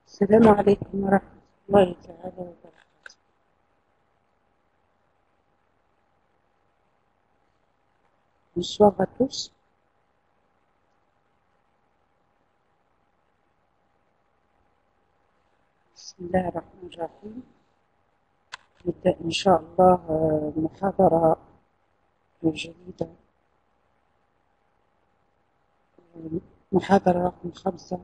السلام عليكم ورحمة الله تعالى وبركاته. Bonsoir à tous. بسم الله الرحمن الرحيم. نبدأ إن شاء الله محاضرة جديدة، محاضرة رقم 5.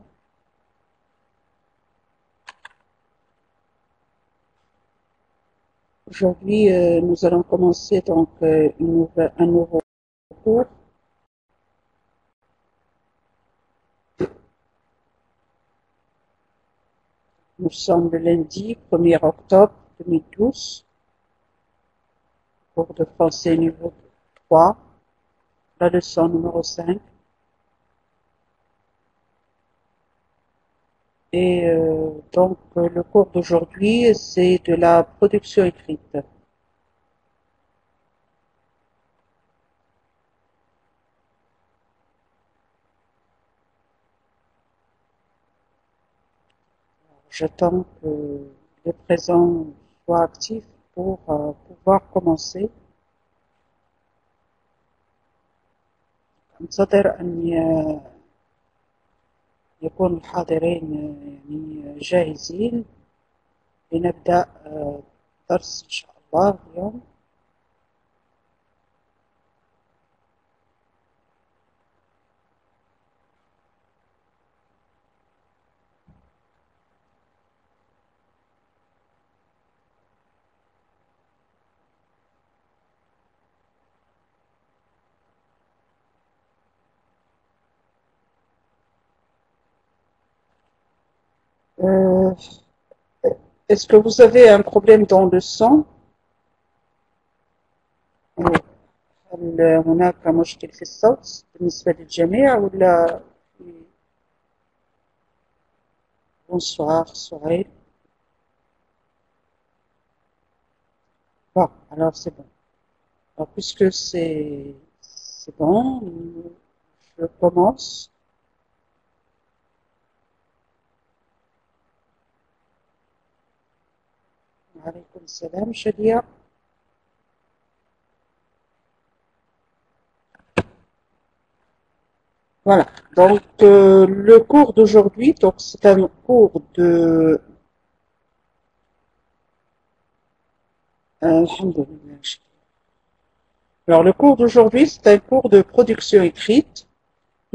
Aujourd'hui, nous allons commencer donc un nouveau cours. Nous sommes le lundi 1er octobre 2012, cours de français niveau 3, la leçon numéro 5. Et donc, le cours d'aujourd'hui, c'est de la production écrite. J'attends que les présents soient actifs pour pouvoir commencer. أنتظر أن يكون الحاضرين يعني جاهزين لنبدأ درس إن شاء الله اليوم. Est-ce que vous avez un problème dans le son؟ هل هناك مشكل في الصوت بالنسبة للجميع ولا؟ Bonsoir Sohail. Bon, alors c'est bon. Alors puisque c'est bon, je commence. Alaykoum salam, Shadia. Voilà, donc le cours d'aujourd'hui, donc c'est un cours de Alhamdulillah. Alors le cours d'aujourd'hui, c'est un cours de production écrite.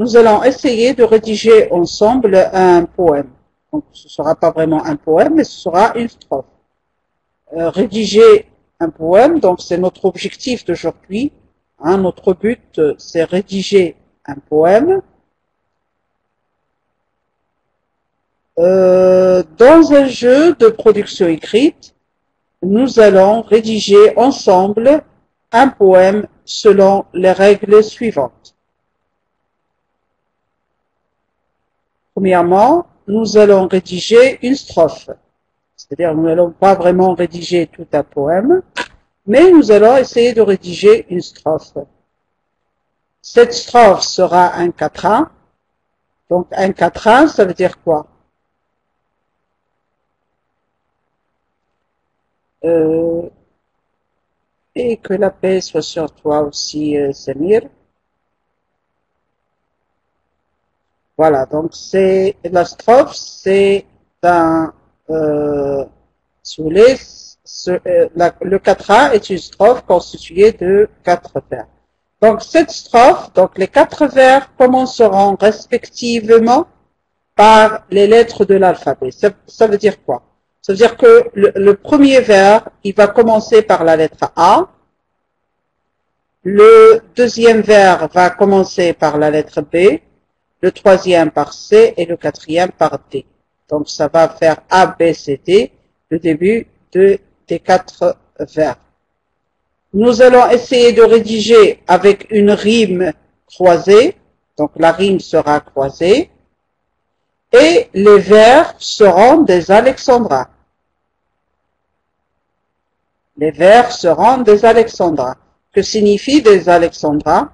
Nous allons essayer de rédiger ensemble un poème. Donc ce ne sera pas vraiment un poème, mais ce sera une strophe. Rédiger un poème, donc c'est notre objectif d'aujourd'hui. Hein, notre but, c'est rédiger un poème. Dans un jeu de production écrite, nous allons rédiger ensemble un poème selon les règles suivantes. Premièrement, nous allons rédiger une strophe. C'est-à-dire, nous n'allons pas vraiment rédiger tout un poème, mais nous allons essayer de rédiger une strophe. Cette strophe sera un quatrain. Donc, un quatrain, ça veut dire quoi? Et que la paix soit sur toi aussi, Samir. Voilà, donc c'est la strophe, c'est un le quatrain est une strophe constituée de 4 vers. Donc cette strophe, donc les 4 vers commenceront respectivement par les lettres de l'alphabet. Ça veut dire quoi? Ça veut dire que le premier vers, il va commencer par la lettre A. Le deuxième vers va commencer par la lettre B. Le troisième par C et le quatrième par D. Donc ça va faire A, B, C, D, le début des 4 vers. Nous allons essayer de rédiger avec une rime croisée. Donc la rime sera croisée. Et les vers seront des alexandrins. Les vers seront des alexandrins. Que signifie des alexandrins?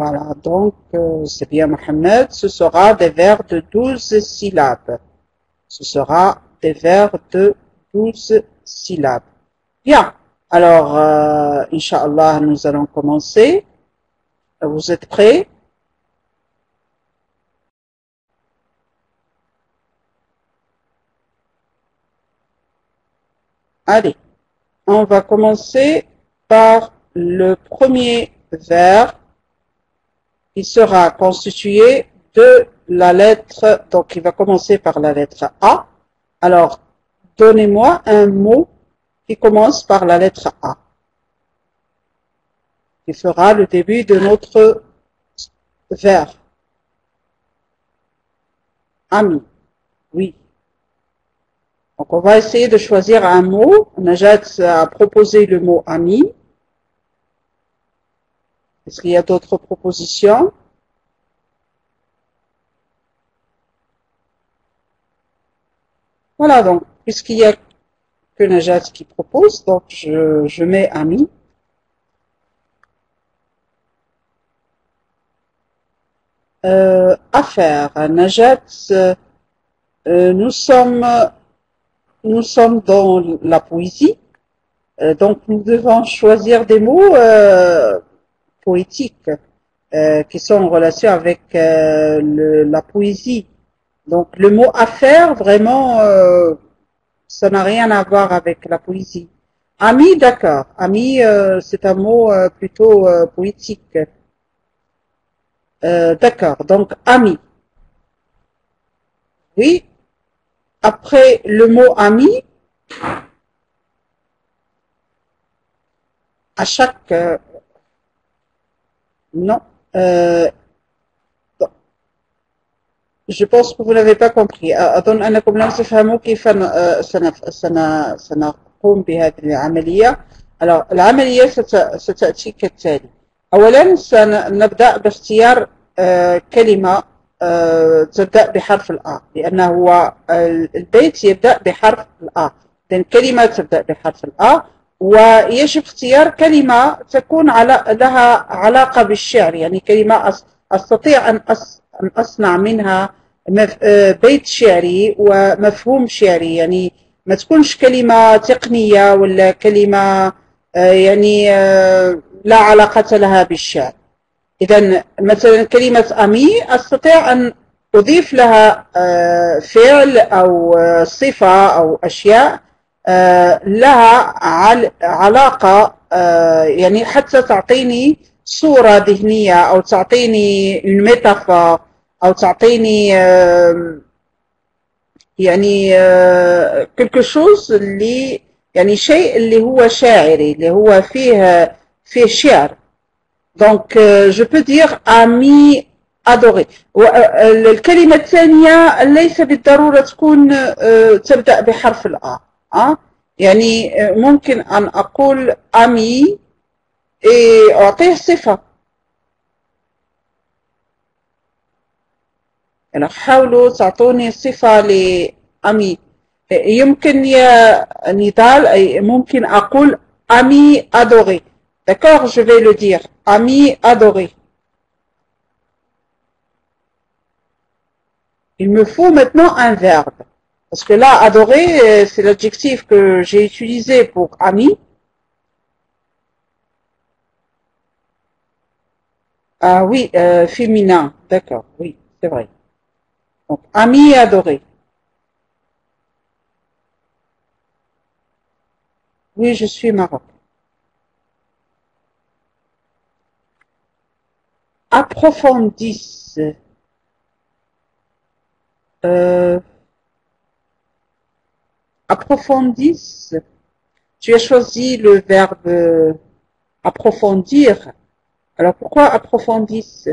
Voilà, donc c'est bien Mohamed, ce sera des vers de 12 syllabes. Ce sera des vers de 12 syllabes. Bien, alors, Inch'Allah, nous allons commencer. Vous êtes prêts? Allez, on va commencer par le premier vers qui sera constitué de la lettre, donc il va commencer par la lettre A. Alors, donnez-moi un mot qui commence par la lettre A, qui fera le début de notre vers. Ami, oui. Donc, on va essayer de choisir un mot. Najat a proposé le mot ami. Est-ce qu'il y a d'autres propositions? Voilà, donc, puisqu'il y a que Najat qui propose, donc je mets ami. Affaire. Najat, nous sommes dans la poésie, donc nous devons choisir des mots poétiques qui sont en relation avec la poésie. Donc le mot affaire, vraiment, ça n'a rien à voir avec la poésie. Ami, d'accord. Ami, c'est un mot plutôt poétique. D'accord. Donc ami. Oui. Après le mot ami, à chaque non. Je pense que vous n'avez pas compris. أظن أنكم لم تفهموا كيف سنقوم بهذه العملية. Alors, العملية ستأتي كالتالي. أولا سنبدأ باختيار كلمة تبدأ بحرف الآ، لأنه هو البيت يبدأ بحرف الآ، لأن كلمة تبدأ بحرف الآ، ويجب اختيار كلمة تكون لها علاقة بالشعر، يعني كلمة أستطيع أن أصنع منها بيت شعري ومفهوم شعري، يعني ما تكونش كلمة تقنية ولا كلمة يعني لا علاقة لها بالشعر. إذا مثلا كلمة أمي أستطيع أن أضيف لها فعل أو صفة أو أشياء لها علاقة، يعني حتى تعطيني صورة ذهنية أو تعطيني الميتافور أو تعطيني يعني quelque chose اللي يعني شيء اللي هو شاعري، اللي هو فيه شعر. Donc, je peux dire ami adoré. الكلمة الثانية ليس بالضرورة تكون تبدأ بحرف الآ. يعني ممكن أن أقول ami أعطيه صفة. يعني حاولوا تعطوني صفة لأمي. يمكن يا نضال ممكن أقول ami adoré. D'accord, je vais le dire. Ami adoré. Il me faut maintenant un verbe. Parce que là, adorer, c'est l'adjectif que j'ai utilisé pour ami. Ah oui, féminin. D'accord, oui, c'est vrai. Donc, ami adoré. Oui, je suis maroc. Approfondisse. Approfondisse. Tu as choisi le verbe approfondir. Alors pourquoi approfondisse?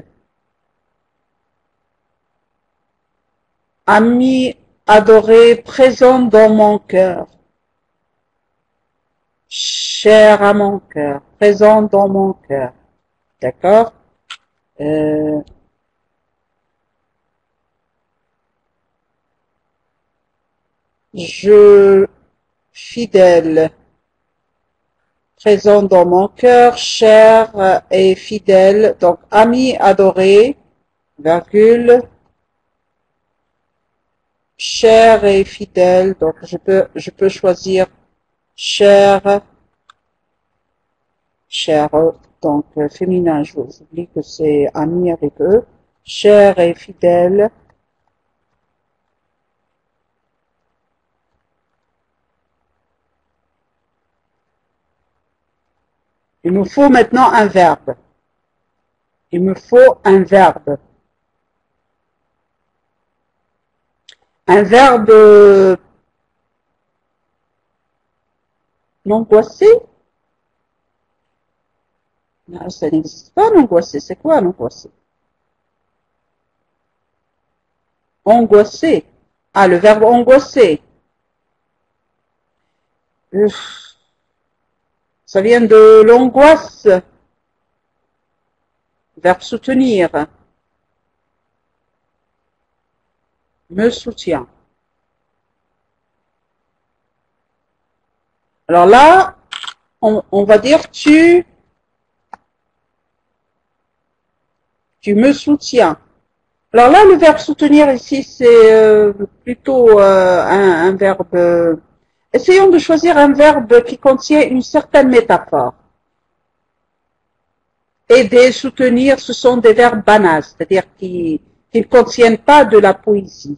Ami adoré, présent dans mon cœur. Cher à mon cœur, présent dans mon cœur. D'accord? Je fidèle, présent dans mon cœur, cher et fidèle. Donc, ami adoré, virgule, cher et fidèle. Donc, je peux choisir cher, cher. Donc, féminin, je vous oublie que c'est ami avec eux. Cher et fidèle. Il me faut maintenant un verbe. Il me faut un verbe. Un verbe l'angoisser? Non, ça n'existe pas, l'angoisser. C'est quoi l'angoisser? Angoisser. Ah, le verbe angoisser. Ça vient de l'angoisse. Verbe soutenir. Me soutient. Alors là, on va dire tu me soutiens. Alors là, le verbe soutenir ici, c'est plutôt un verbe. Essayons de choisir un verbe qui contient une certaine métaphore. Aider, soutenir, ce sont des verbes banals, c'est-à-dire qui ne contiennent pas de la poésie.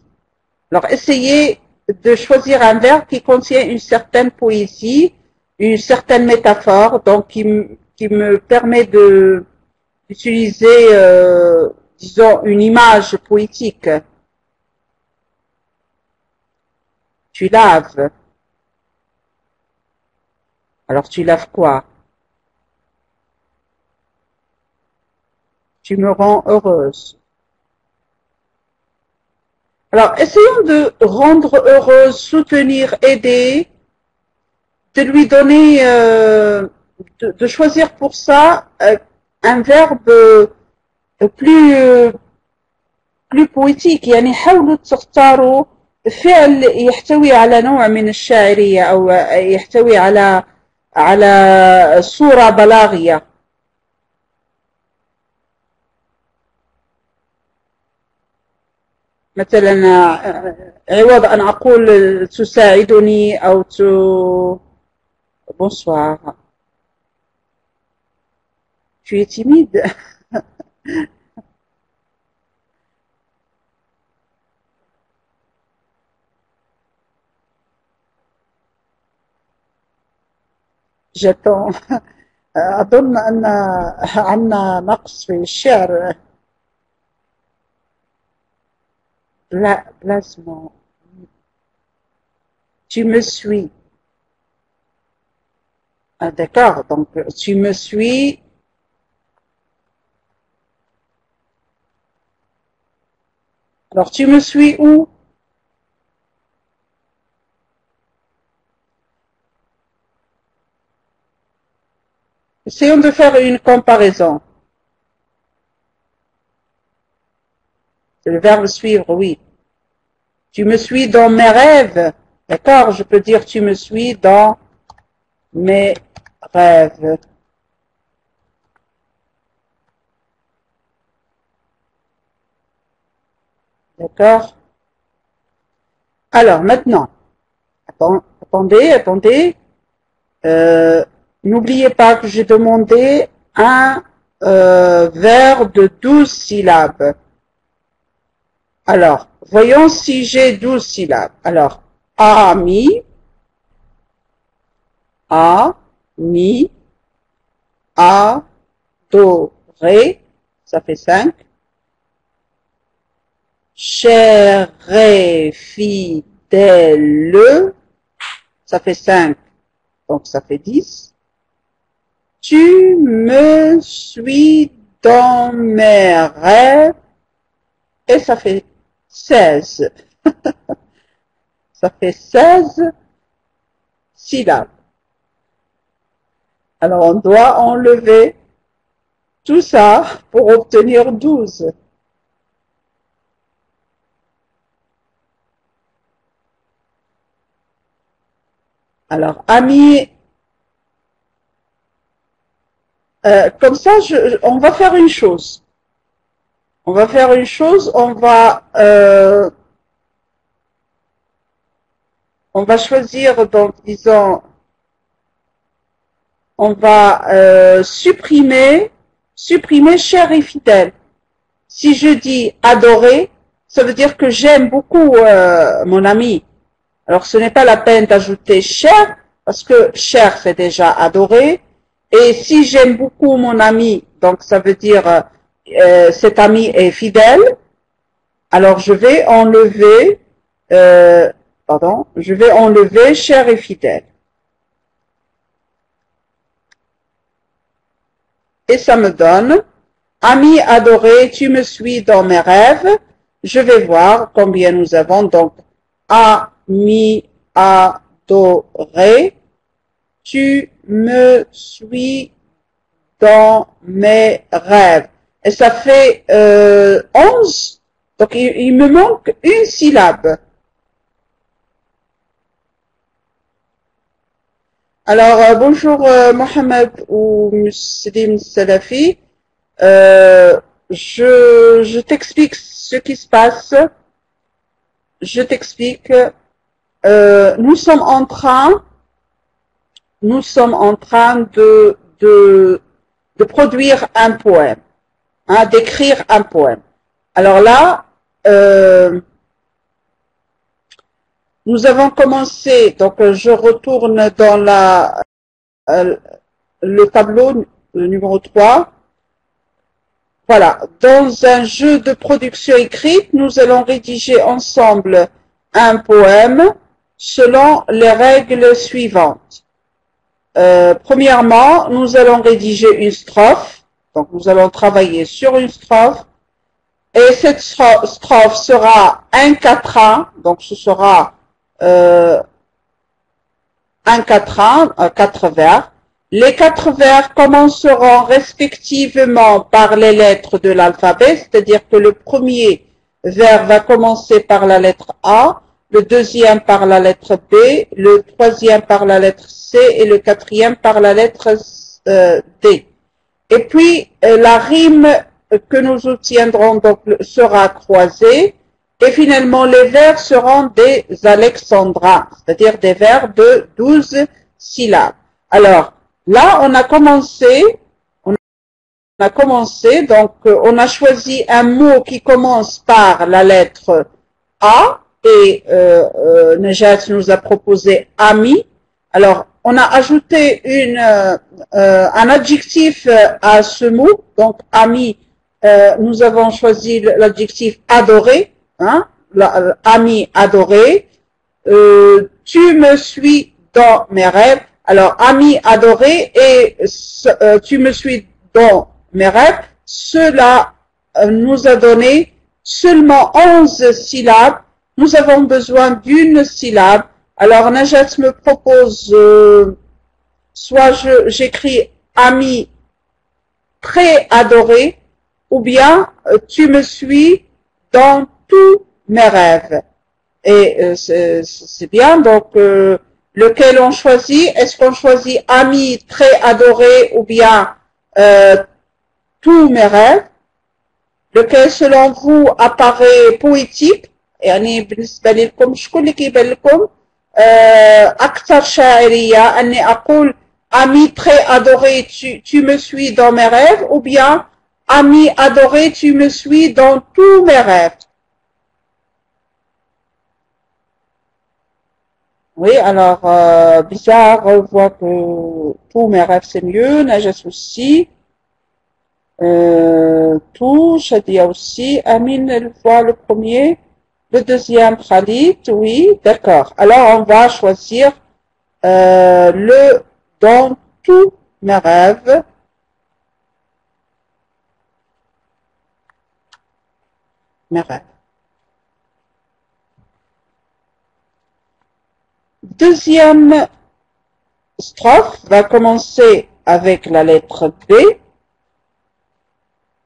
Alors, essayez de choisir un verbe qui contient une certaine poésie, une certaine métaphore, donc qui me permet d'utiliser, disons, une image poétique. Tu laves. Alors, tu laves quoi? Tu me rends heureuse. Alors, essayons de rendre heureuse, soutenir, aider, de lui donner, de choisir pour ça un verbe plus plus poétique. يعني حاولوا تختاروا فعل يحتوي على نوع من الشاعرية أو يحتوي على صورة بلاغية. مثلا عوض أن أقول تساعدني أو bonsoir. Tu es timide. J'attends. أظن أن عندنا نقص في الشعر. Placement. Tu me suis. Ah, d'accord, donc tu me suis. Alors tu me suis où? Essayons de faire une comparaison. C'est le verbe suivre, oui. Tu me suis dans mes rêves. D'accord, je peux dire tu me suis dans mes rêves. D'accord. Alors maintenant, attendez. N'oubliez pas que j'ai demandé un verbe de 12 syllabes. Alors, voyons si j'ai 12 syllabes. Alors, ami, ami, adoré, ça fait 5. Cher et fidèle, ça fait 5, donc ça fait 10. Tu me suis dans mes rêves, et ça fait 16. Ça fait 16 syllabes. Alors on doit enlever tout ça pour obtenir 12. Alors, ami Comme ça, on va faire une chose. On va faire une chose, on va choisir, donc, disons, on va supprimer cher et fidèle. Si je dis adorer, ça veut dire que j'aime beaucoup mon ami. Alors, ce n'est pas la peine d'ajouter cher, parce que cher, c'est déjà adoré. Et si j'aime beaucoup mon ami, donc ça veut dire cet ami est fidèle, alors je vais enlever, cher et fidèle. Et ça me donne, ami adoré, tu me suis dans mes rêves. Je vais voir combien nous avons, donc, ami adoré, tu me suis dans mes rêves. Et ça fait 11. Donc, il me manque une syllabe. Alors, bonjour Mohamed ou Muslim Salafi. Je t'explique ce qui se passe. Je t'explique. Nous sommes en train de produire un poème, hein, d'écrire un poème. Alors là, nous avons commencé, donc je retourne dans le tableau numéro 3. Voilà, dans un jeu de production écrite, nous allons rédiger ensemble un poème selon les règles suivantes. Premièrement, nous allons rédiger une strophe. Donc, nous allons travailler sur une strophe. Et cette strophe sera un quatrain. Donc, ce sera un quatrain, 4 vers. Les 4 vers commenceront respectivement par les lettres de l'alphabet. C'est-à-dire que le premier vers va commencer par la lettre A, le deuxième par la lettre B, le troisième par la lettre C et le quatrième par la lettre D. Et puis, la rime que nous obtiendrons donc sera croisée et finalement les vers seront des alexandrins, c'est-à-dire des vers de 12 syllabes. Alors, là, on a commencé, donc on a choisi un mot qui commence par la lettre A, et Najat nous a proposé ami. Alors, on a ajouté un adjectif à ce mot. Donc, ami, nous avons choisi l'adjectif adoré. Hein, ami adoré. Tu me suis dans mes rêves. Alors, ami adoré et tu me suis dans mes rêves. Cela nous a donné seulement 11 syllabes. Nous avons besoin d'une syllabe. Alors, Najat me propose, soit j'écris ami très adoré, ou bien tu me suis dans tous mes rêves. Et c'est bien, donc lequel on choisit? Est-ce qu'on choisit ami très adoré ou bien tous mes rêves? Lequel selon vous apparaît poétique؟ يعني بالنسبة لكم شكون اللي كيبان لكم أكثر شاعرية أني أقول ami très adoré tu me suis dans mes rêves ou bien ami adoré tu me suis dans tous mes rêves? Oui, alors Bizarre voit que tous mes rêves c'est mieux, Najas aussi. Tout, Shadia aussi, Amine elle voit le premier. Le deuxième, Khalid, oui, d'accord. Alors, on va choisir le dans tous mes rêves. Mes rêves. Deuxième strophe va commencer avec la lettre B.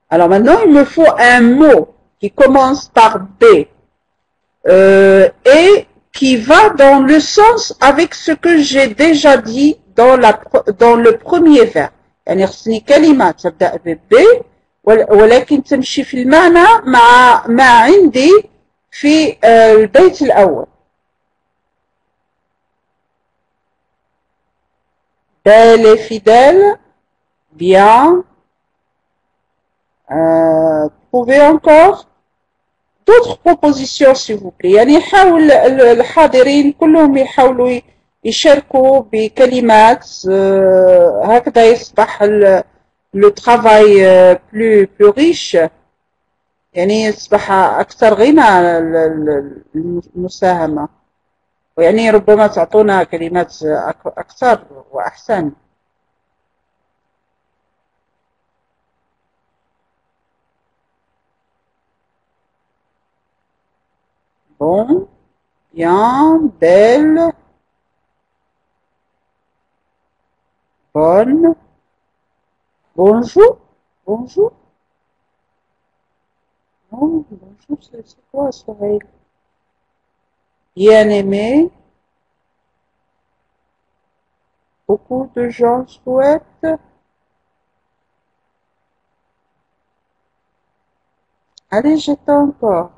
Alors maintenant, il me faut un mot qui commence par B. Et qui va dans le sens avec ce que j'ai déjà dit dans le premier vers. يعني خصني كلمة تبدأ ب ولكن تمشي في المعنى مع ما عندي في البيت الأول. Belle et fidèle, bien. Trouvez encore d'autres propositions s'il vous plaît. يعني يحاول الحاضرين كلهم يحاولوا يشاركوا بكلمات هكذا يصبح le travail plus riche، يعني يصبح أكثر غنى المساهمة، ويعني ربما تعطونا كلمات أكثر وأحسن. Bon, bien, belle, bonne, bonjour, bonjour. Non, bonjour, c'est quoi ce règle? Bien aimé. Beaucoup de gens souhaitent. Allez, jette encore.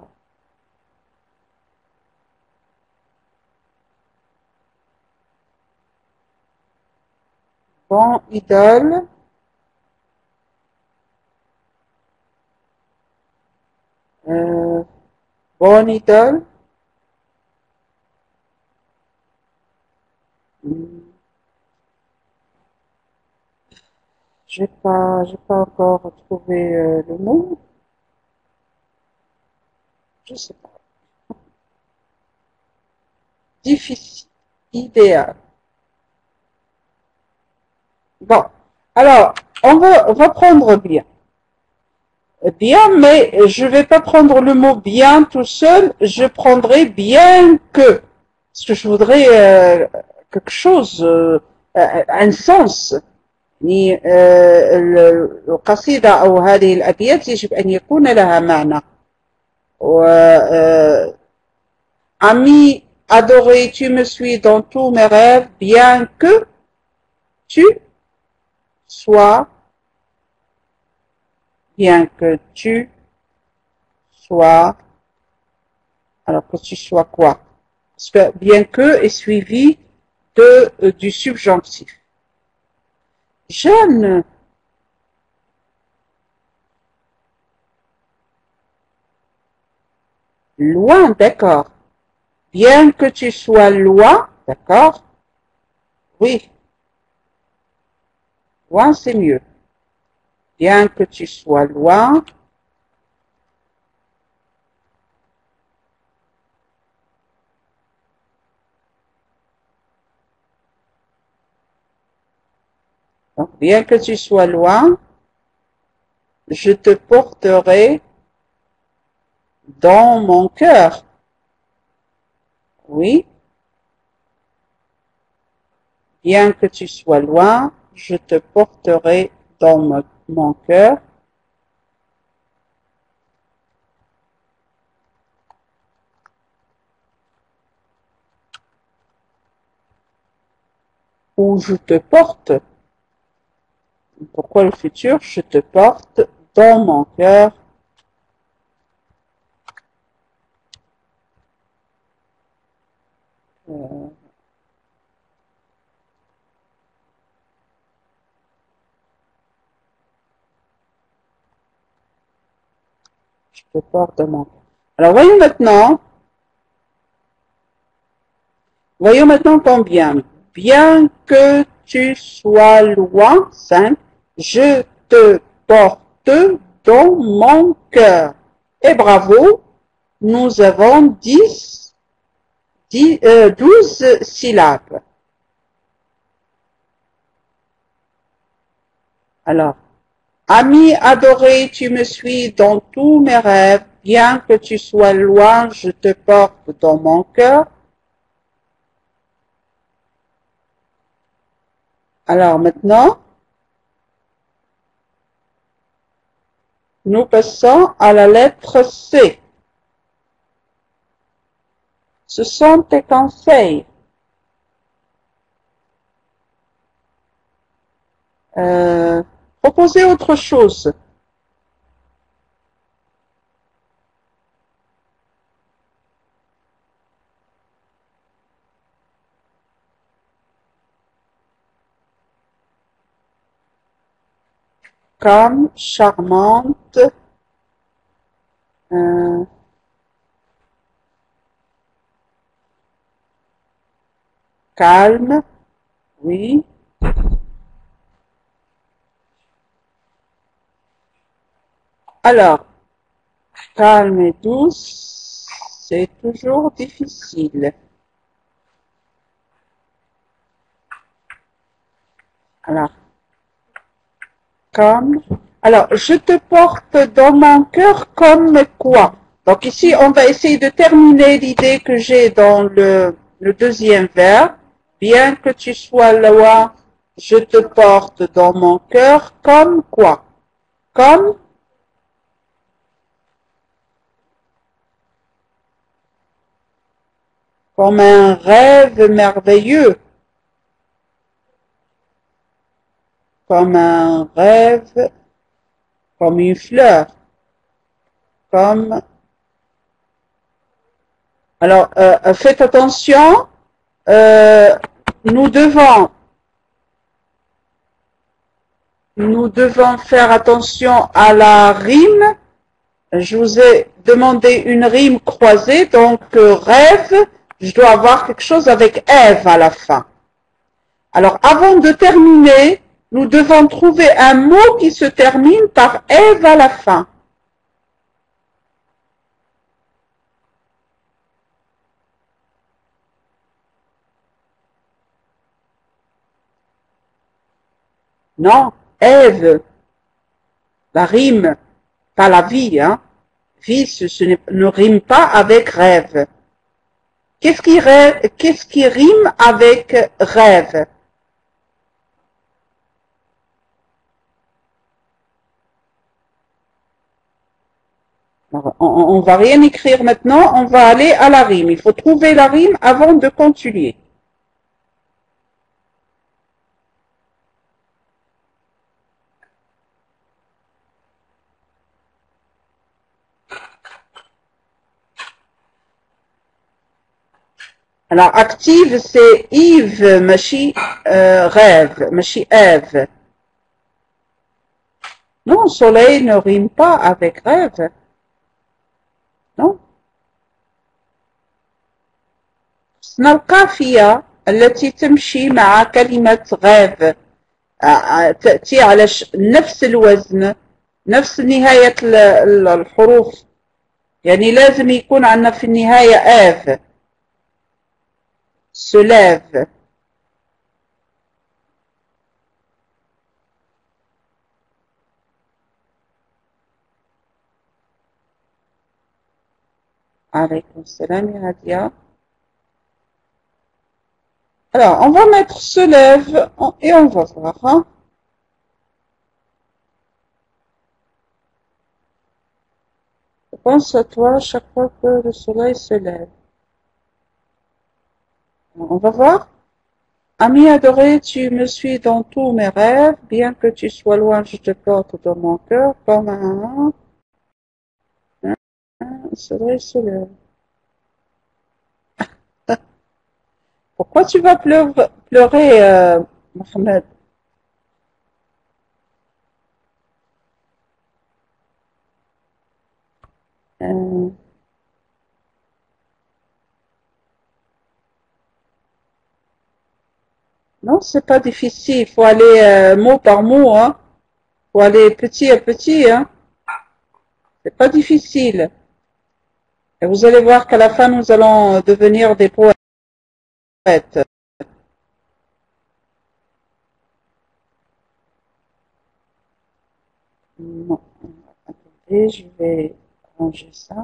Bon, idole. Bonne idole. J'ai pas encore trouvé le mot. Je sais pas. Difficile. Idéal. Bon. Alors, on va prendre bien. Bien, mais je vais pas prendre le mot bien tout seul. Je prendrai bien que. Parce que je voudrais quelque chose, un sens. يعني القصيدة أو هذه الأبيات يجب أن يكون لها معنى. Ami adoré, tu me suis dans tous mes rêves, bien que tu sois, alors que tu sois quoi? Parce que bien que est suivi du subjonctif. Jeune. Loin, d'accord. Bien que tu sois loin, d'accord. Oui. Loin, c'est mieux. Bien que tu sois loin. Donc, bien que tu sois loin, je te porterai dans mon cœur. Oui. Bien que tu sois loin, je te porterai dans mon cœur. Ou je te porte. Pourquoi le futur? Je te porte dans mon cœur. Je te porte dans mon cœur. Alors, voyons maintenant combien. Bien que tu sois loin, 5, je te porte dans mon cœur. Et bravo, nous avons 12 syllabes. Alors, ami adoré, tu me suis dans tous mes rêves, bien que tu sois loin, je te porte dans mon cœur. Alors maintenant, nous passons à la lettre C. Ce sont tes conseils. Proposez autre chose. Comme, charmante, calme, oui. Alors, calme et douce, c'est toujours difficile. Alors, comme. Alors, je te porte dans mon cœur comme quoi? Donc ici, on va essayer de terminer l'idée que j'ai dans le deuxième vers. Bien que tu sois loin, je te porte dans mon cœur comme quoi? Comme un rêve merveilleux. Comme un rêve, comme une fleur. Comme. Alors, faites attention. Nous devons faire attention à la rime. Je vous ai demandé une rime croisée, donc rêve, je dois avoir quelque chose avec Ève à la fin. Alors, avant de terminer, nous devons trouver un mot qui se termine par Ève à la fin. Non, Ève, la rime, pas la vie, hein. Vie, ne rime pas avec rêve. Qu'est-ce qui rime avec rêve? On va rien écrire maintenant, on va aller à la rime. Il faut trouver la rime avant de continuer. Alors, active, c'est Yves, machi, rêve, machi, Ève. Non, soleil ne rime pas avec rêve. Non. اسمها القافية التي تمشي مع كلمة غاف تأتي على نفس الوزن نفس نهاية الحروف يعني لازم يكون عندنا في النهاية آف se lève. Alaykoum salam ya Nadia. Alors, on va mettre se lève et on va voir. Hein. Je pense à toi chaque fois que le soleil se lève. On va voir. Ami adoré, tu me suis dans tous mes rêves, bien que tu sois loin, je te porte dans mon cœur comme un soleil se lève. Pourquoi tu vas pleurer, Mohamed? Non, c'est pas difficile. Il faut aller mot par mot, hein. Faut aller petit à petit, hein. C'est pas difficile. Et vous allez voir qu'à la fin, nous allons devenir des poètes. Non. Attendez, je vais ranger ça.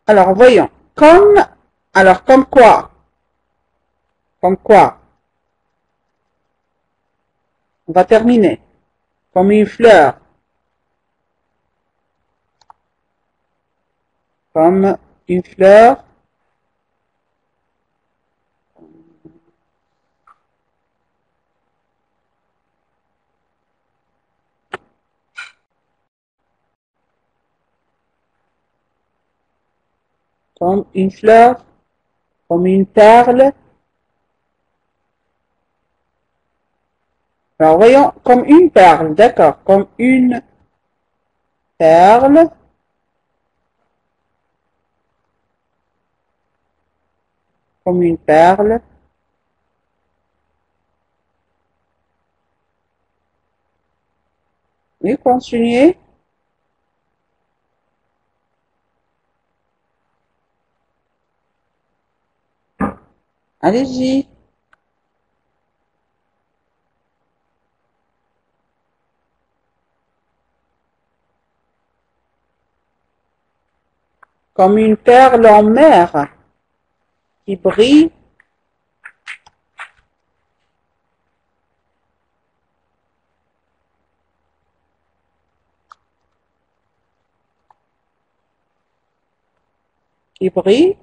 Alors, voyons. Comme quoi? Comme quoi? On va terminer. Comme une fleur. Comme une fleur. Comme une fleur, comme une perle. Alors, voyons, comme une perle, d'accord, comme une perle. Comme une perle. Oui, continuez. Allez-y. Comme une perle en mer qui brille. Qui brille.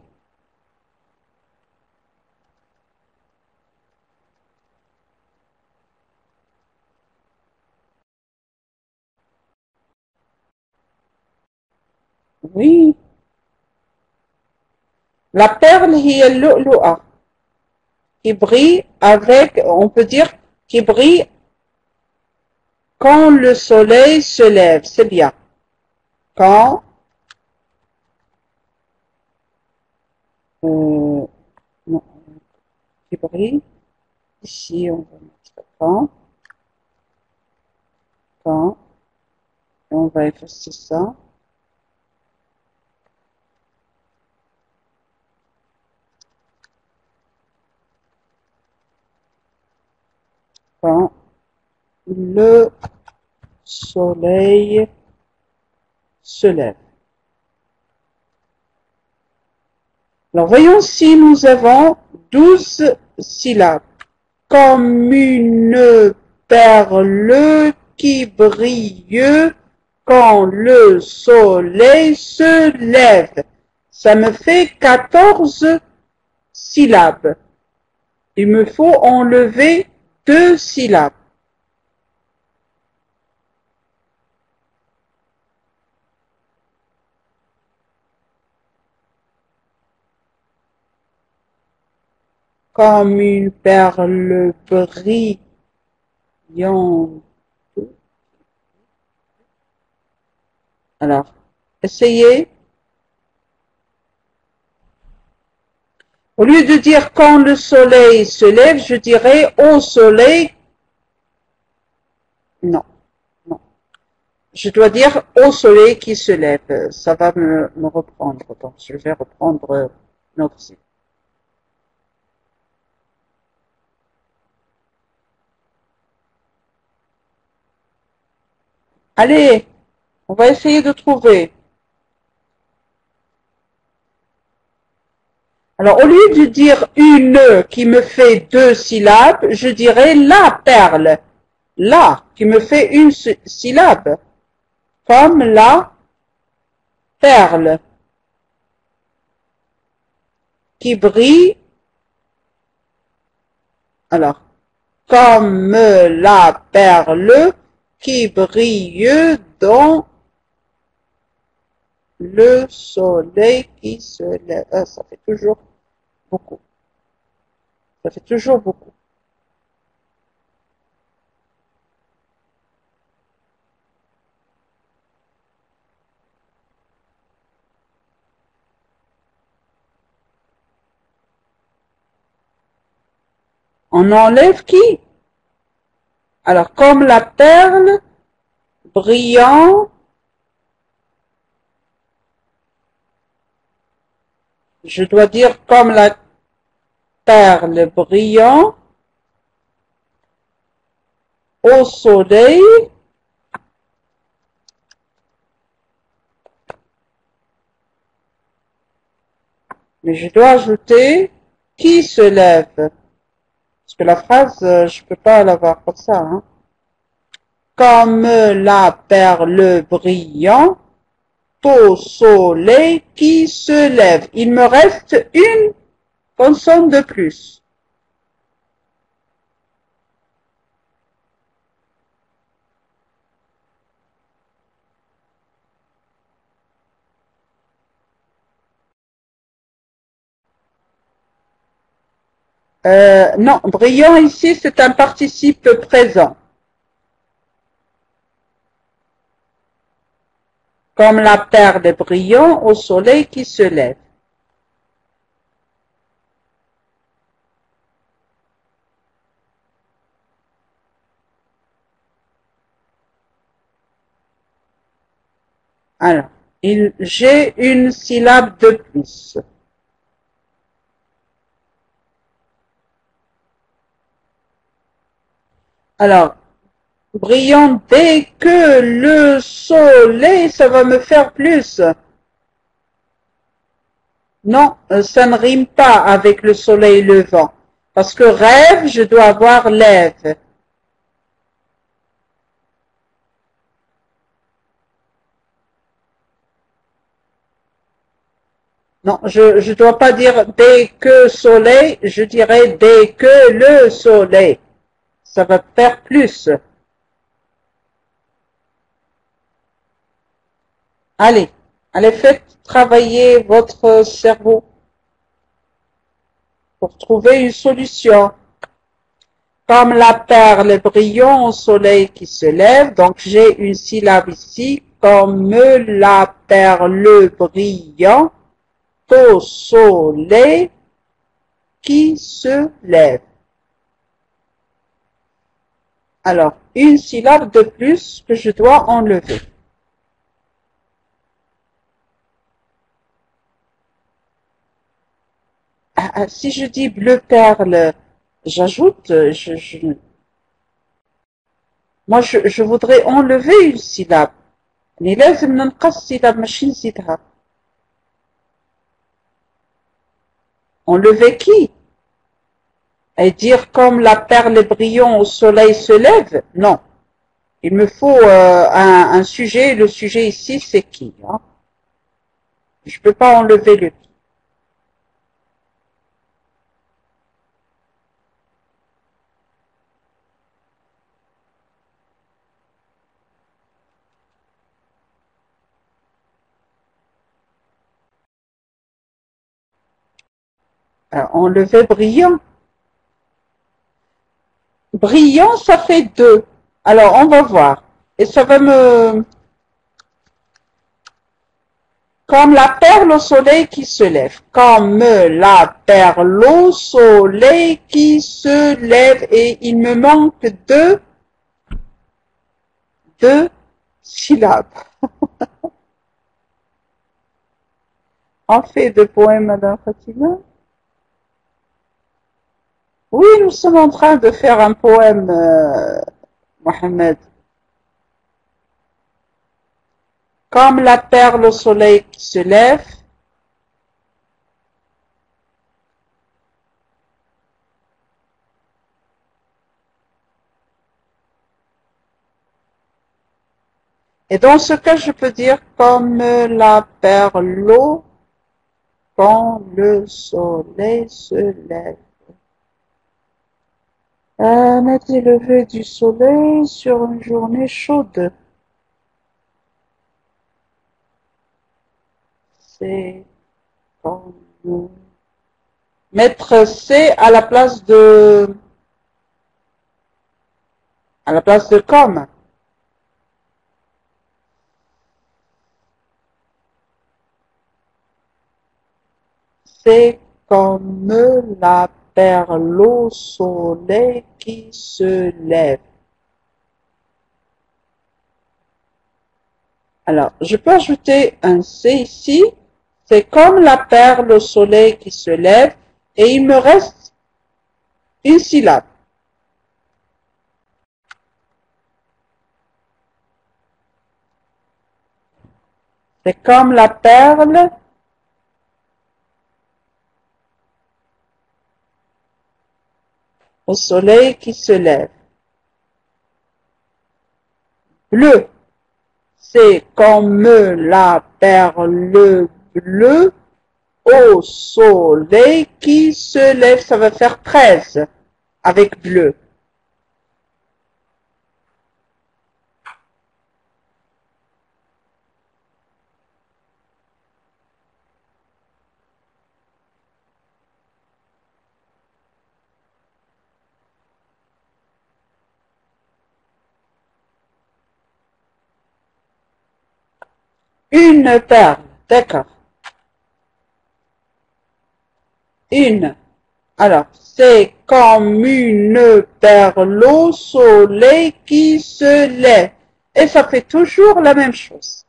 Oui. La perle هي اللؤلؤة qui brille avec, on peut dire, qui brille quand le soleil se lève. C'est bien. Quand, non, qui brille. Ici, on va mettre quand, et on va effacer ça. Quand le soleil se lève. Alors, voyons si nous avons 12 syllabes. Comme une perle qui brille quand le soleil se lève. Ça me fait 14 syllabes. Il me faut enlever 2 syllabes. Comme une perle brillante. Alors, essayez. Au lieu de dire quand le soleil se lève, je dirais au soleil. Non, non. Je dois dire au soleil qui se lève. Ça va me reprendre. Donc, je vais reprendre notre site. Allez, on va essayer de trouver. Alors, au lieu de dire une qui me fait 2 syllabes, je dirais la perle. La qui me fait une syllabe. Comme la perle qui brille. Alors, comme la perle qui brille dans le soleil qui se lève. Ah, ça fait toujours beaucoup. Ça fait toujours beaucoup. On enlève qui? Alors, comme la perle, brillant, je dois dire comme la perle brillant au soleil, mais je dois ajouter qui se lève. Parce que la phrase, je peux pas l'avoir comme ça. Hein. Comme la perle brillant au soleil qui se lève. Il me reste une consonne de plus. Non, brillant ici, c'est un participe présent. Comme la perle est brillant au soleil qui se lève. Alors, j'ai une syllabe de plus. Alors, brillant dès que le soleil, ça va me faire plus. Non, ça ne rime pas avec le soleil levant. Parce que rêve, je dois avoir lève. Non, je dois pas dire dès que soleil, je dirais dès que le soleil. Ça va faire plus. Allez, allez, faites travailler votre cerveau pour trouver une solution. Comme la perle brillant au soleil qui se lève, donc j'ai une syllabe ici, comme la perle brillant au soleil qui se lève. Alors, une syllabe de plus que je dois enlever. Si je dis bleu perle, j'ajoute, moi je voudrais enlever une syllabe. يعني لازم ننقص syllabe ماشي نزيدها. Enlever qui? Et dire comme la perle brillant au soleil se lève? Non. Il me faut un sujet. Le sujet ici, c'est qui, hein? Je peux pas enlever le qui. Enlever brillant. Brillant, ça fait deux. Alors, on va voir. Et ça va me... Comme la perle au soleil qui se lève. Comme la perle au soleil qui se lève. Et il me manque deux syllabes. On fait deux poèmes, Madame Fatima. Oui, nous sommes en train de faire un poème, Mohamed. Comme la perle au soleil qui se lève. Et dans ce cas, je peux dire comme la perle au quand le soleil se lève. Un été levé du soleil sur une journée chaude. C'est comme... Mettre C à la place de comme. C'est comme la perle au soleil qui se lève. Alors, je peux ajouter un C ici. C'est comme la perle au soleil qui se lève. Et il me reste une syllabe. C'est comme la perle au soleil qui se lève. Bleu, c'est comme la perle bleue au soleil qui se lève. Ça va faire 13 avec bleu. Une perle, d'accord. Une. Alors, c'est comme une perle au soleil qui se lève. Et ça fait toujours la même chose.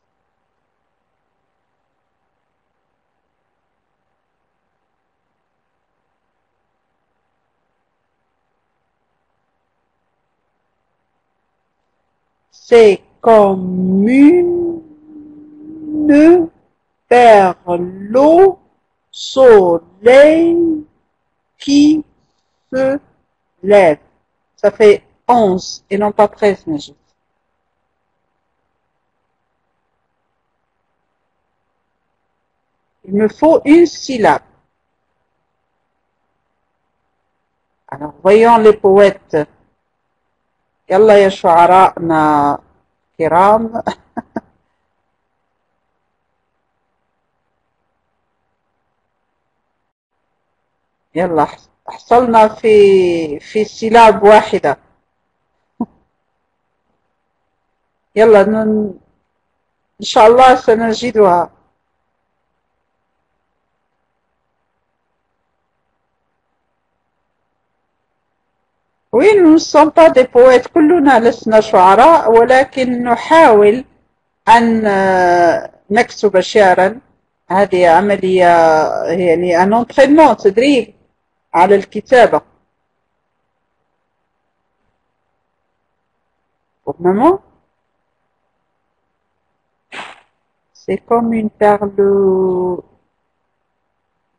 C'est comme une perle au soleil qui se lève. Ça fait 11 et non pas 13, Najid. Il me faut une syllabe. Alors, voyons les poètes. يلا يا شعراءنا كرام. يلا حصلنا في سلاب واحدة. يلا إن شاء الله سنجدها. Oui, nous ne sommes pas des poètes. كلنا لسنا شعراء ولكن نحاول أن نكتب شعرا. هذه عملية يعني un entraînement تدريب على الكتابة. Pour maman, c'est comme une perle.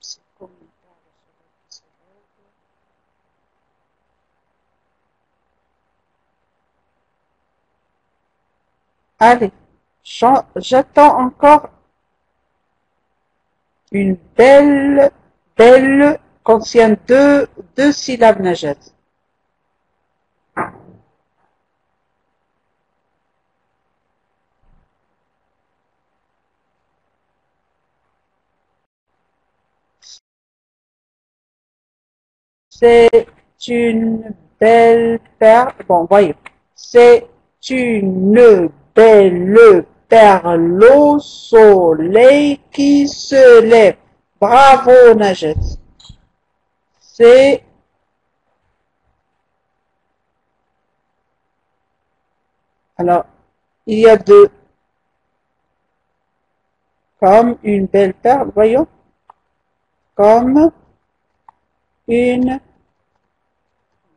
C'est comme une perle. Allez, j'attends encore une belle contient deux syllabes Najat. C'est une belle perle. Bon, voyons. C'est une belle perle au soleil qui se lève. Bravo, Najat. C'est alors, il y a deux. Comme une belle perle, voyons. Comme une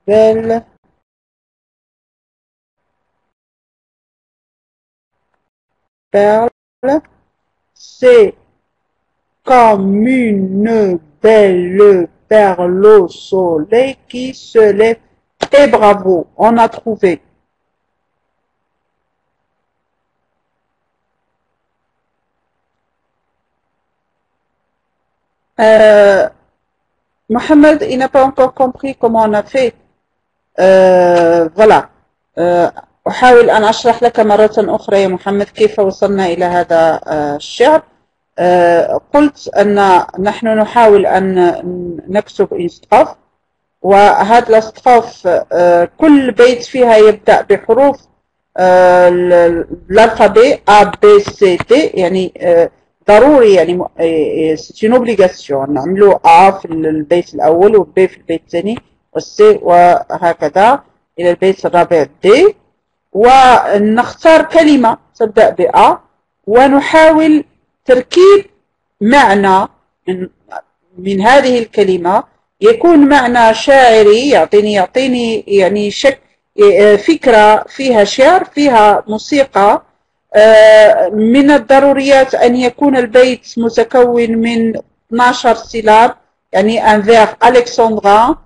belle perle. C'est comme une belle perle au soleil qui se lève. Et bravo, on a trouvé. Mohamed, il n'a pas encore compris comment on a fait. voilà. أحاول أن أشرح لك مرة أخرى يا محمد كيف وصلنا إلى هذا الشعر. قلت أن نحن نحاول أن نكتب إستقاف، وهذا الاستقاف كل بيت فيها يبدأ بحروف الألفابet A, B, C, D، يعني ضروري، يعني c'est une obligation نعملوا A في البيت الأول و B في البيت الثاني و C وهكذا إلى البيت الرابع D، ونختار كلمة تبدأ ب A ونحاول تركيب معنى من هذه الكلمة يكون معنى شاعري، يعطيني يعني فكرة فيها شعر فيها موسيقى. من الضروريات أن يكون البيت متكون من 12 سيلاب، يعني un vers alexandrin،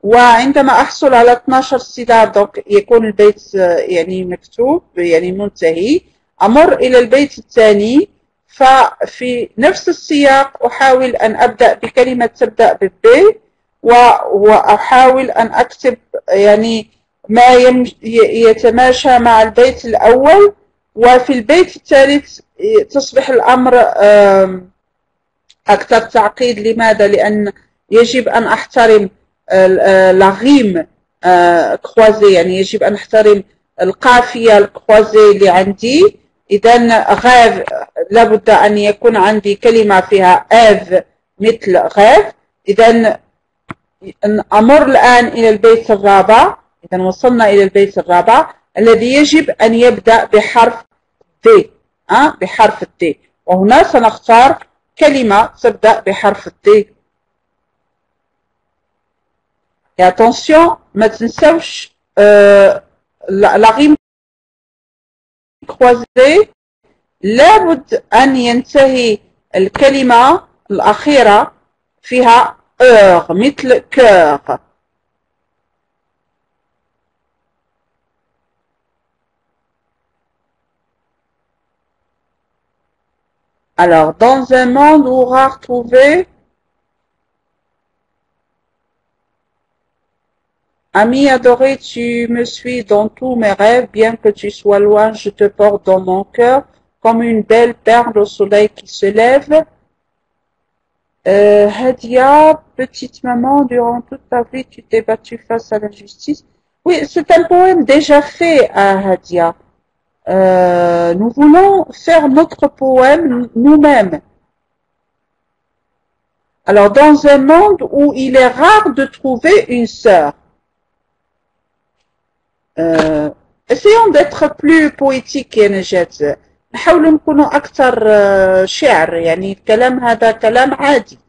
وعندما أحصل على 12 سيلاب دونك يكون البيت يعني مكتوب يعني منتهي. أمر إلى البيت الثاني، ففي نفس السياق أحاول أن أبدأ بكلمة تبدأ بالب، وأحاول أن أكتب يعني ما يتماشى مع البيت الأول، وفي البيت الثالث تصبح الأمر أكثر تعقيد. لماذا؟ لأن يجب أن أحترم لاغيم كروازي، يعني يجب أن أحترم القافية الكروازي اللي عندي، إذا غاف لابد أن يكون عندي كلمة فيها اف مثل غاف. إذا أمر الآن إلى البيت الرابع. إذا وصلنا إلى البيت الرابع الذي يجب أن يبدأ بحرف D. بحرف D. وهنا سنختار كلمة تبدأ بحرف D. Et attention, ما تنسوش la rime croisée لابد أن ينتهي الكلمة الأخيرة فيها مثل cœur. Alors, dans un monde où rare trouvé, ami adoré, tu me suis dans tous mes rêves, bien que tu sois loin, je te porte dans mon cœur, comme une belle perle au soleil qui se lève. Hadia, petite maman, durant toute ta vie, tu t'es battue face à l'injustice. Oui, c'est un poème déjà fait à Hadia. Nous voulons faire notre poème nous-mêmes. Alors, dans un monde où il est rare de trouver une sœur, essayons d'être plus poétique يا نجاة. نحاولوا نكونوا أكثر شعر، يعني الكلام هذا كلام عادي،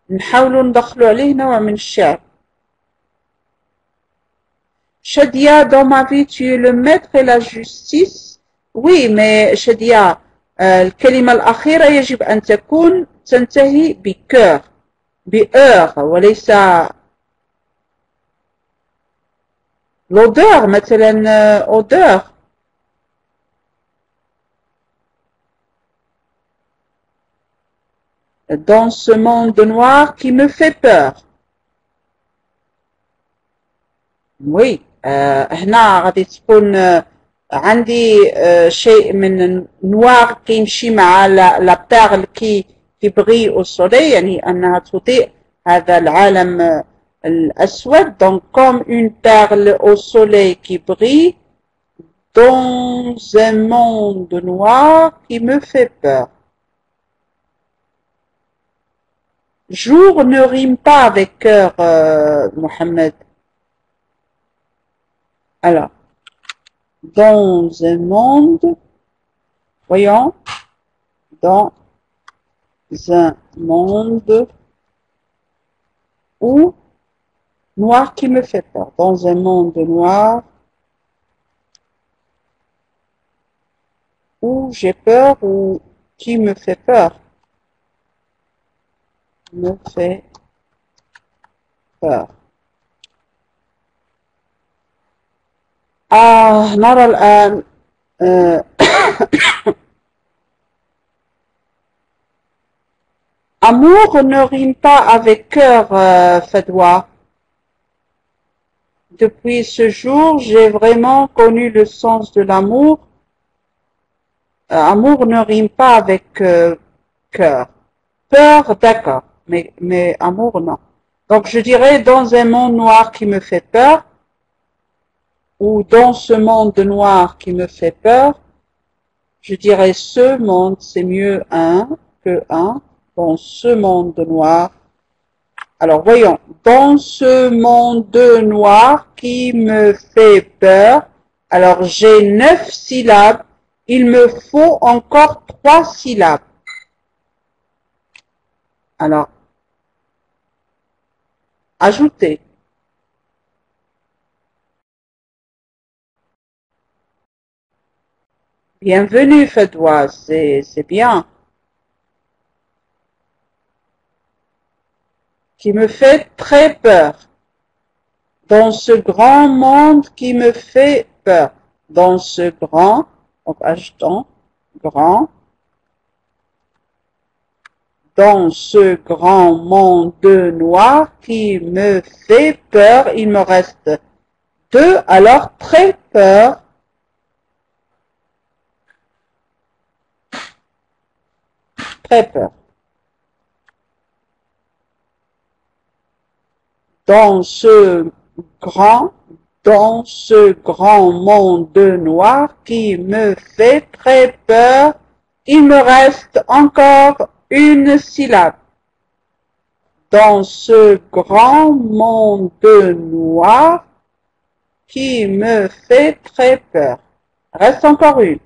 نحاولوا ندخلوا عليه نوع من الشعر. Shadia, dans ma vie, tu es le maître et la justice. Oui, mais Shadia, الكلمة الأخيرة يجب أن تكون تنتهي بكeur، بheure وليس l'odeur مثلا odeur. Dans ce monde noir qui me fait peur. Oui, هنا غادي تكون عندي شيء من نوار كيمشي مع لا بيرل كي بري au soleil، يعني أنها تضيء هذا العالم الأسود. Donc comme une perle au soleil qui brille dans un monde noir qui me fait peur. Jour ne rime pas avec cœur, Mohamed. Alors, dans un monde, voyons, dans un monde où noir qui me fait peur. Dans un monde noir où j'ai peur ou qui me fait peur. Me fait peur. نرى الآن amour ne rime pas avec cœur, Fadwa. Depuis ce jour, j'ai vraiment connu le sens de l'amour. Amour ne rime pas avec cœur. Peur, d'accord, mais amour, non. Donc je dirais dans un monde noir qui me fait peur, ou dans ce monde noir qui me fait peur, je dirais ce monde, c'est mieux un que un, dans ce monde noir. Alors voyons, dans ce monde noir qui me fait peur, alors j'ai 9 syllabes, il me faut encore 3 syllabes. Alors, ajoutez. Bienvenue, Fadwa, c'est bien. Qui me fait très peur. Dans ce grand monde qui me fait peur. Dans ce grand, donc ajoutons, grand. Dans ce grand monde noir qui me fait peur, il me reste 2, alors très peur. Très peur. Dans ce grand, dans ce grand monde noir qui me fait très peur. Il me reste encore une syllabe. Dans ce grand monde noir qui me fait très peur. Reste encore une.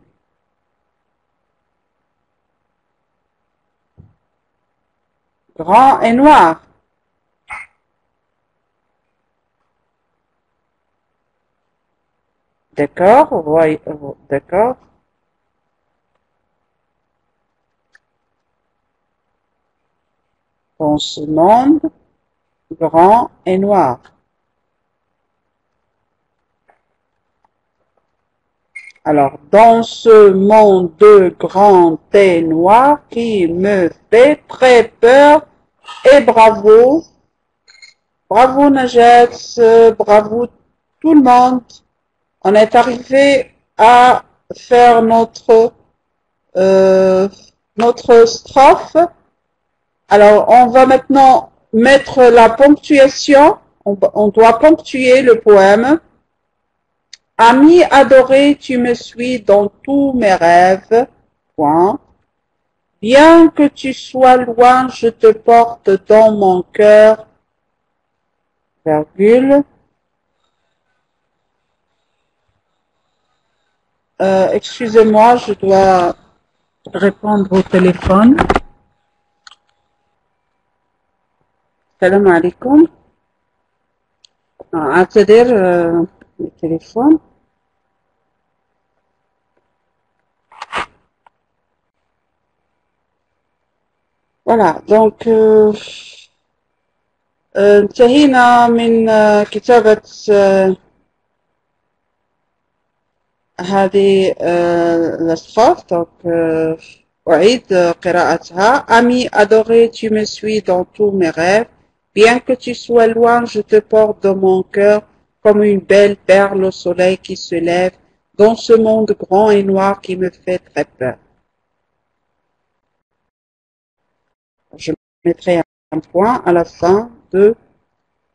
Grand et noir. D'accord, oui, d'accord. Dans ce monde, grand et noir. Alors, dans ce monde grand et noir qui me fait très peur, et bravo, bravo Najat, bravo tout le monde. On est arrivé à faire notre strophe. Alors, on va maintenant mettre la ponctuation. On doit ponctuer le poème. Ami adoré, tu me suis dans tous mes rêves. Point. Bien que tu sois loin, je te porte dans mon cœur. Virgule. Excusez-moi, je dois répondre au téléphone. Salam alaikum. C'est-à-dire le téléphone. Voilà, donc انتهينا من كتابة هذه الأسطر. Donc أعيد قراءتها. Ami adoré, tu me suis dans tous mes rêves. Bien que tu sois loin, je te porte dans mon cœur comme une belle perle au soleil qui se lève dans ce monde grand et noir qui me fait très peur. Je mettrai un point à la fin de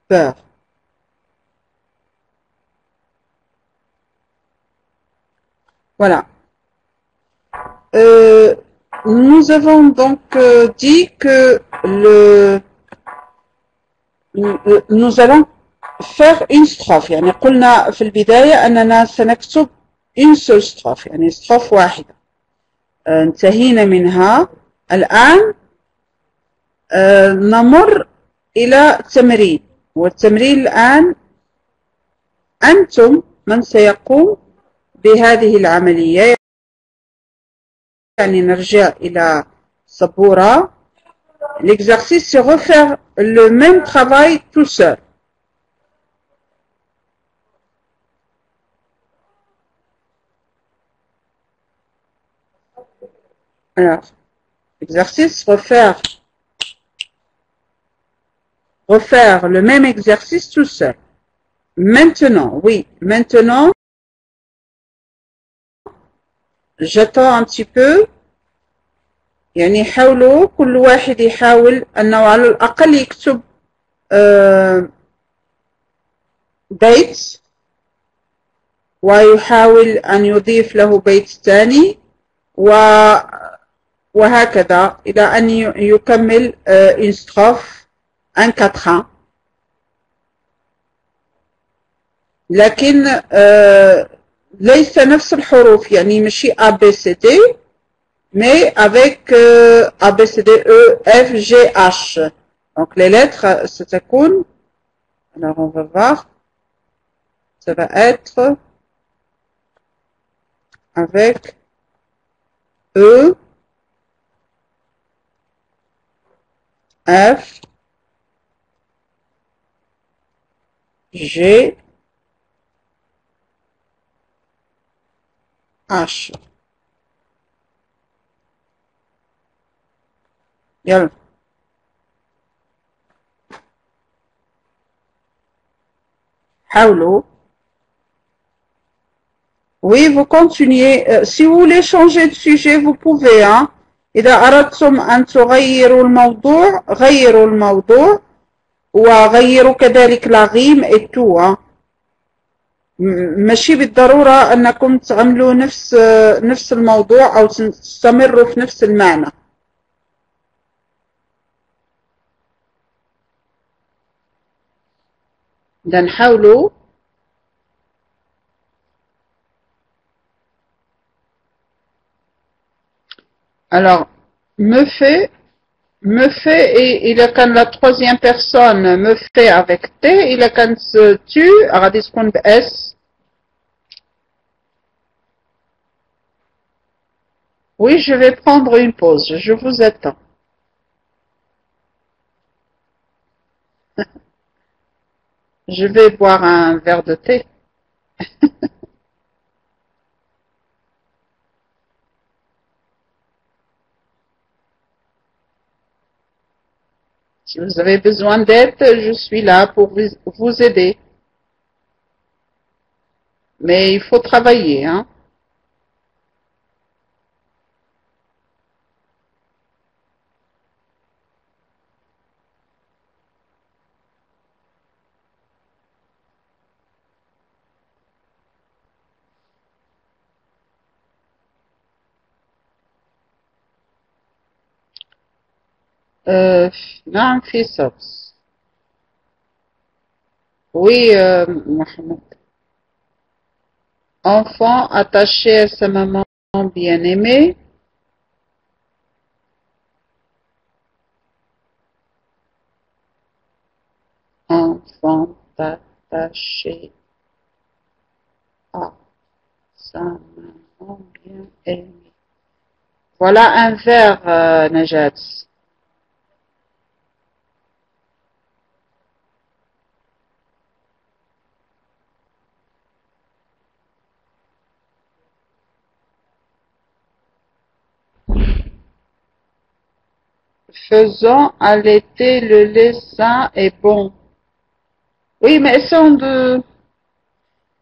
peur. Voilà. Nous avons donc dit que nous allons faire une strophe. يعني قلنا في البداية أننا سنكتب une seule strophe. يعني strophe واحدة. انتهينا منها. الآن نمر إلى تمرين. والتمرين الآن أنتم من سيقوم بهذه العملية. يعني نرجع إلى سبورة. L'exercice, c'est refaire le même travail tout seul. Alors, l'exercice, refaire le même exercice tout seul. Maintenant, oui, maintenant, j'attends un petit peu. يعني حاولوا كل واحد يحاول أنه على الأقل يكتب بيت ويحاول أن يضيف له بيت ثاني وهكذا إلى أن يكمل une strophe un quatrain. لكن ليس نفس الحروف يعني ماشي A B C D mais avec A, B, C, D, E, F, G, H. Donc les lettres, ستكون, alors on va voir, ça va être avec E, F, G, H. يلا. حاولوا. Oui, vous continuez. Si vous voulez changer de sujet, vous pouvez. Hein. إذا أردتم أن تغيروا الموضوع غيروا الموضوع وغيروا كذلك la rime et tout. Hein. ماشي بالضرورة أنكم تعملوا نفس الموضوع أو تستمروا في نفس المعنى. إذا نحاولوا. Alors, me fait, et il a quand la troisième personne me fait avec T, il a quand tu, غادي تكون S. Oui, je vais prendre une pause, je vous attends. Je vais boire un verre de thé. Si vous avez besoin d'aide, je suis là pour vous aider. Mais il faut travailler, hein. Non, fils. Oui, Mohamed. Enfant attaché à sa maman bien-aimée. Enfant attaché à sa maman bien-aimée. Voilà un vers, Najat. Faisant allaiter le lait sain et bon. Oui, mais essayons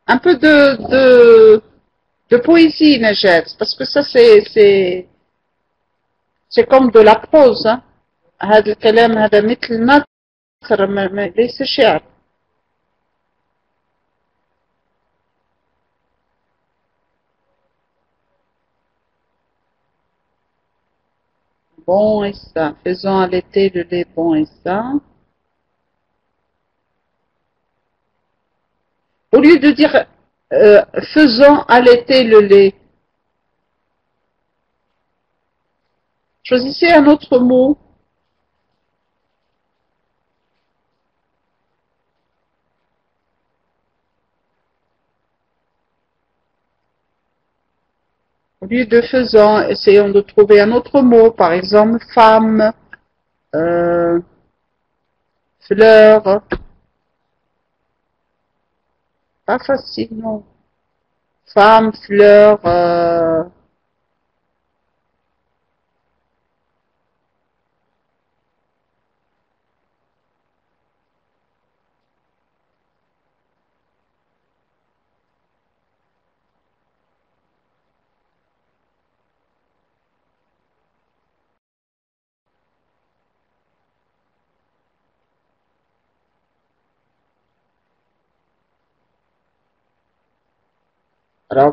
un peu de poésie, Najat, parce que ça c'est comme de la prose, hein. هذا الكلام هذا مثل النثر ليس شعر. Bon et sain. Faisons allaiter le lait bon et sain. Au lieu de dire faisons allaiter le lait, choisissez un autre mot. Au lieu de faisant, essayons de trouver un autre mot, par exemple femme, fleur. Pas facile, non. Femme, fleur, alors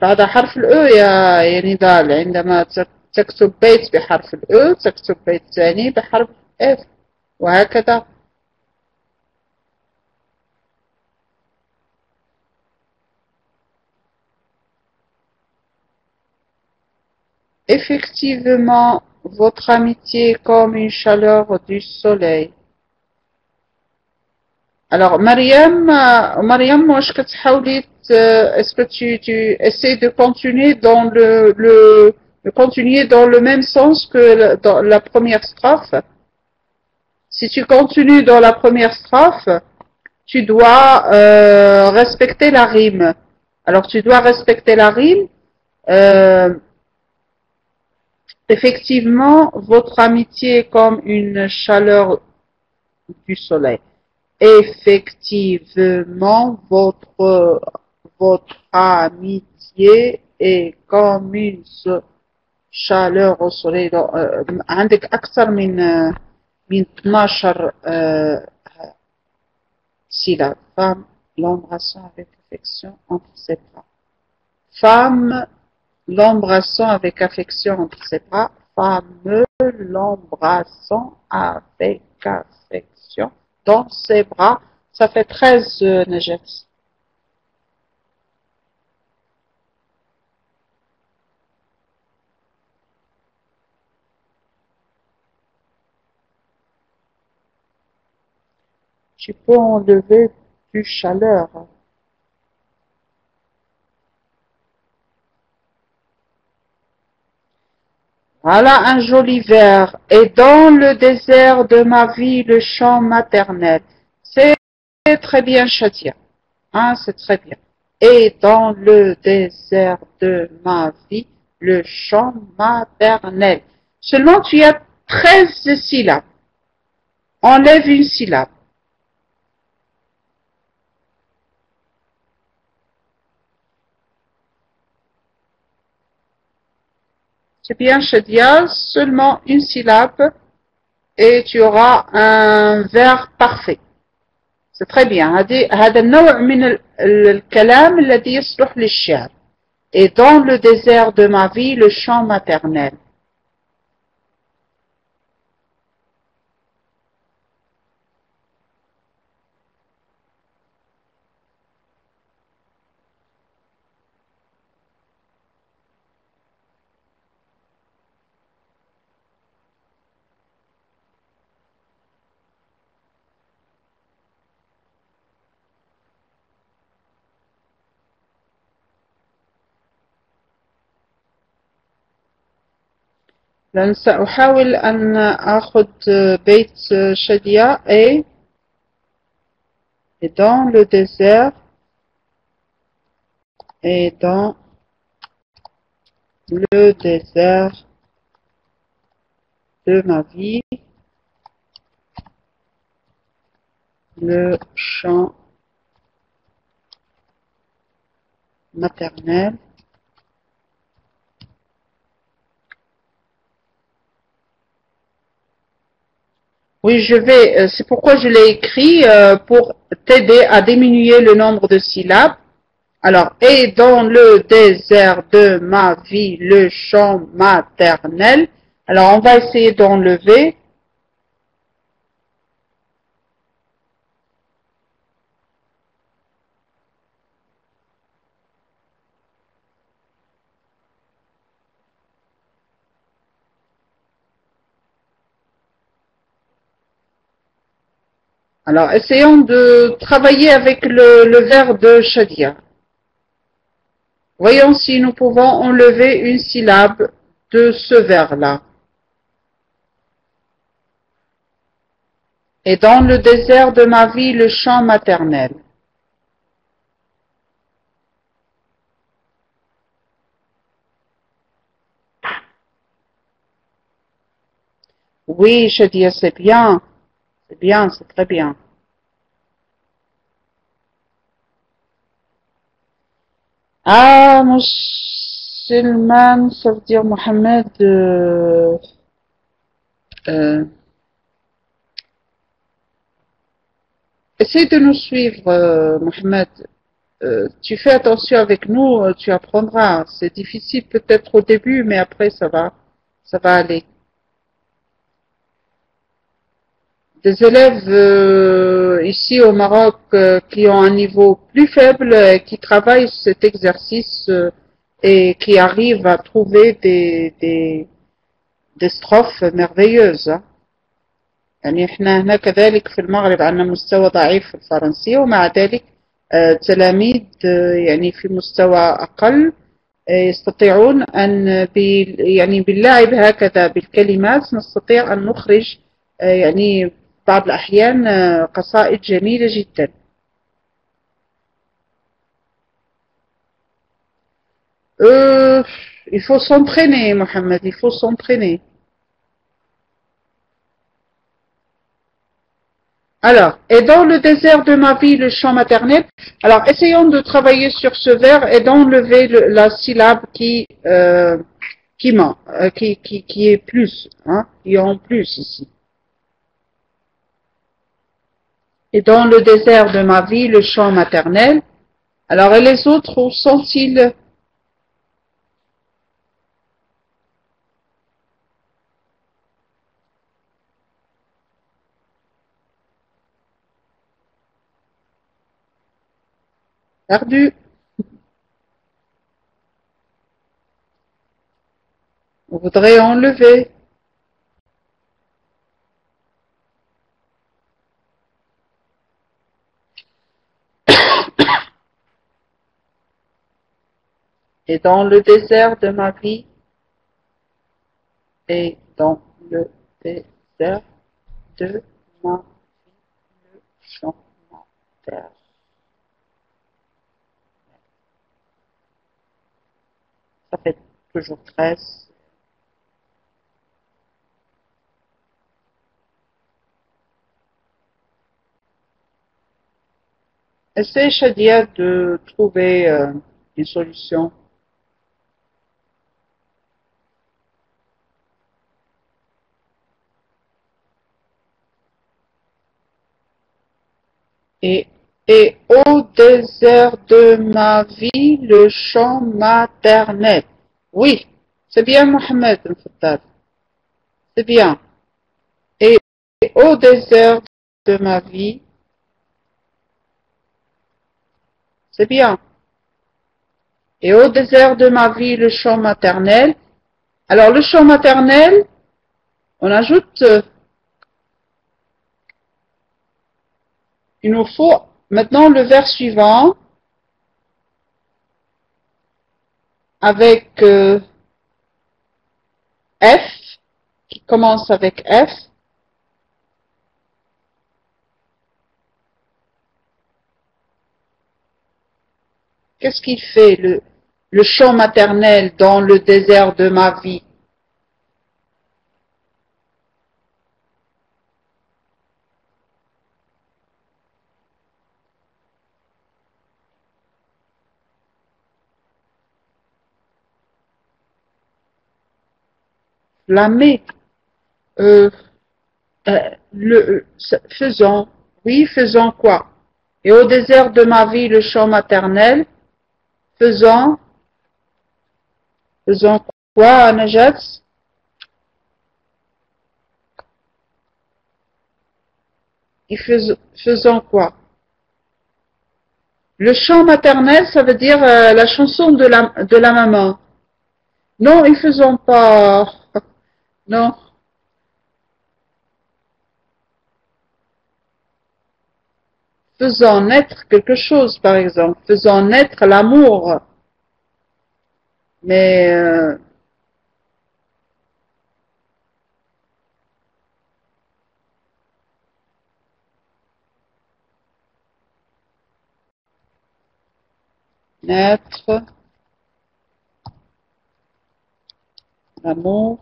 بعد حرف الأو يا نضال عندما تكتب بيت بحرف الأو تكتب بيت ثاني بحرف F وهكذا. Effectivement, votre amitié est comme une chaleur du soleil. Alors, Mariam, moi, est-ce que tu essaies de continuer dans de continuer dans le même sens que dans la première strophe? Si tu continues dans la première strophe, tu dois respecter la rime. Alors, tu dois respecter la rime. Effectivement, votre amitié est comme une chaleur du soleil. Effectivement, votre amitié est comme une chaleur au soleil. عندك أكثر من 12 syllabes. L'embrassant avec affection entre ses bras. Femme l'embrassant avec affection entre ses bras. Fameux l'embrassant avec affection dans ses bras. Ça fait 13 Najat. Tu peux enlever du chaleur. Voilà un joli vers. Et dans le désert de ma vie, le chant maternel. C'est très bien, Shadia. Hein, c'est très bien. Et dans le désert de ma vie, le chant maternel. Seulement, tu as 13 syllabes. Enlève une syllabe. C'est bien, Shadia, seulement une syllabe et tu auras un vers parfait. C'est très bien. هذا النوع من الكلام الذي يصلح للشعر. Et dans le désert de ma vie, le chant maternel. لأن سأحاول أن أخذ بيت شديا et dans le désert et dans le désert de ma vie le chant maternel Oui, c'est pourquoi je l'ai écrit pour t'aider à diminuer le nombre de syllabes. Alors, et dans le désert de ma vie, le chant maternel. Alors, on va essayer d'enlever. Alors, essayons de travailler avec le vers de Shadia. Voyons si nous pouvons enlever une syllabe de ce vers-là. Et dans le désert de ma vie, le chant maternel. Oui, Shadia, c'est bien. C'est bien, c'est très bien. Ah, musulman, ça veut dire Mohamed. Essaye de nous suivre, Mohamed. Tu fais attention avec nous, tu apprendras. C'est difficile peut-être au début, mais après ça va aller. Des élèves ici au Maroc qui ont un niveau plus faible, qui travaillent cet exercice et qui arrivent à trouver des strophes merveilleuses. يعني احنا هنا كذلك في المغرب عندنا مستوى ضعيف في الفرنسية ومع ذلك تلاميذ يعني في مستوى أقل يستطيعون أن يعني باللعب هكذا بالكلمات نستطيع أن نخرج يعني بعض الأحيان قصائد جميلة جدا. Il faut s'entraîner, Mohamed, il faut s'entraîner. Alors, et dans le désert de ma vie, le chant maternel. Alors, essayons de travailler sur ce vers et d'enlever la syllabe qui est plus, hein, qui est en plus ici. Et dans le désert de ma vie, le chant maternel. Alors, et les autres, où sont-ils? Perdus. On voudrait enlever. Et dans le désert de ma vie, et dans le désert de ma vie, le champ maternel. Ça fait toujours 13. Essaie, Shadia, de trouver une solution. Et, et au désert de ma vie, le champ maternel. Oui, c'est bien, Mohamed al-Fattal. C'est bien. Et au désert de ma vie, c'est bien. Et au désert de ma vie, le champ maternel. Alors, le champ maternel, on ajoute, il nous faut maintenant le vers suivant avec F, qui commence avec F. Qu'est-ce qu'il fait, le champ maternel dans le désert de ma vie? Flammé. Euh, faisant. Oui, faisant quoi? Et au désert de ma vie, le champ maternel, faisant quoi, Najat? Faisant quoi? Le chant maternel, ça veut dire la chanson de la maman. Non, ils faisant pas. Non. Faisant naître quelque chose, par exemple. Faisant naître l'amour. Mais naître l'amour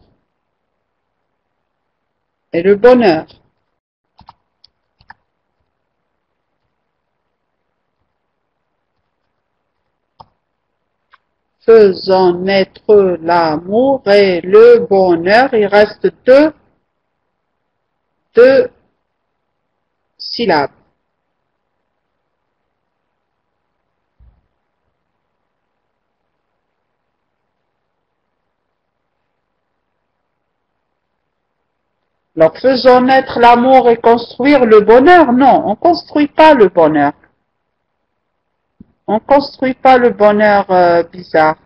et le bonheur. Faisant naître l'amour et le bonheur, il reste deux syllabes. Alors, faisant naître l'amour et construire le bonheur, non, on construit pas le bonheur. On construit pas le bonheur bizarre.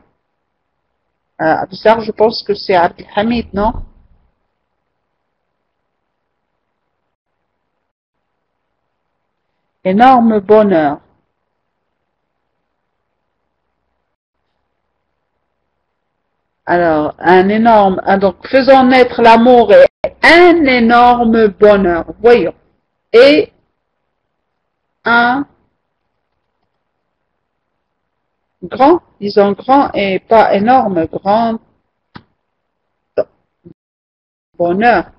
Bizarre, je pense que c'est Abdelhamid, non? Énorme bonheur. Alors, donc faisons naître l'amour et un énorme bonheur. Voyons. Et un grand, disons grand et pas énorme, grand bonheur.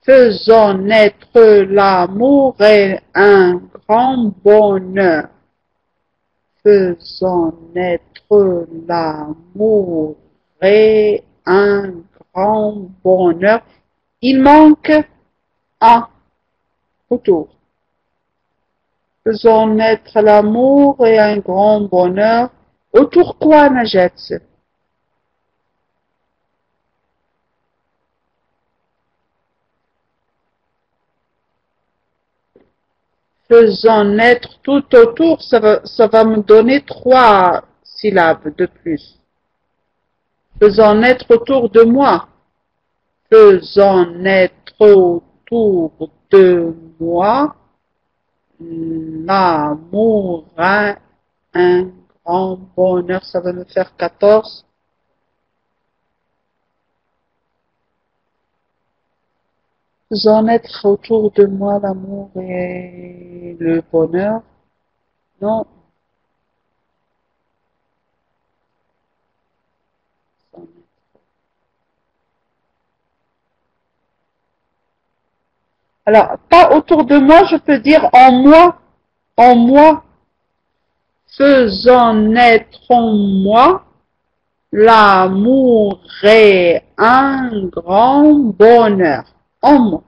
Faisons naître l'amour et un grand bonheur. Faisons naître l'amour et un grand bonheur. Il manque un autour. Faisons naître l'amour et un grand bonheur. Autour quoi, Najat? Faisons naître tout autour, ça va me donner 3 syllabes de plus. Faisons naître autour de moi. Faisons naître autour de moi l'amour, un grand bonheur. Ça va me faire 14. Faisons naître autour de moi l'amour et le bonheur. Non. Alors, pas autour de moi, je peux dire en moi. En moi. Faisons naître en moi l'amour est un grand bonheur. En moi.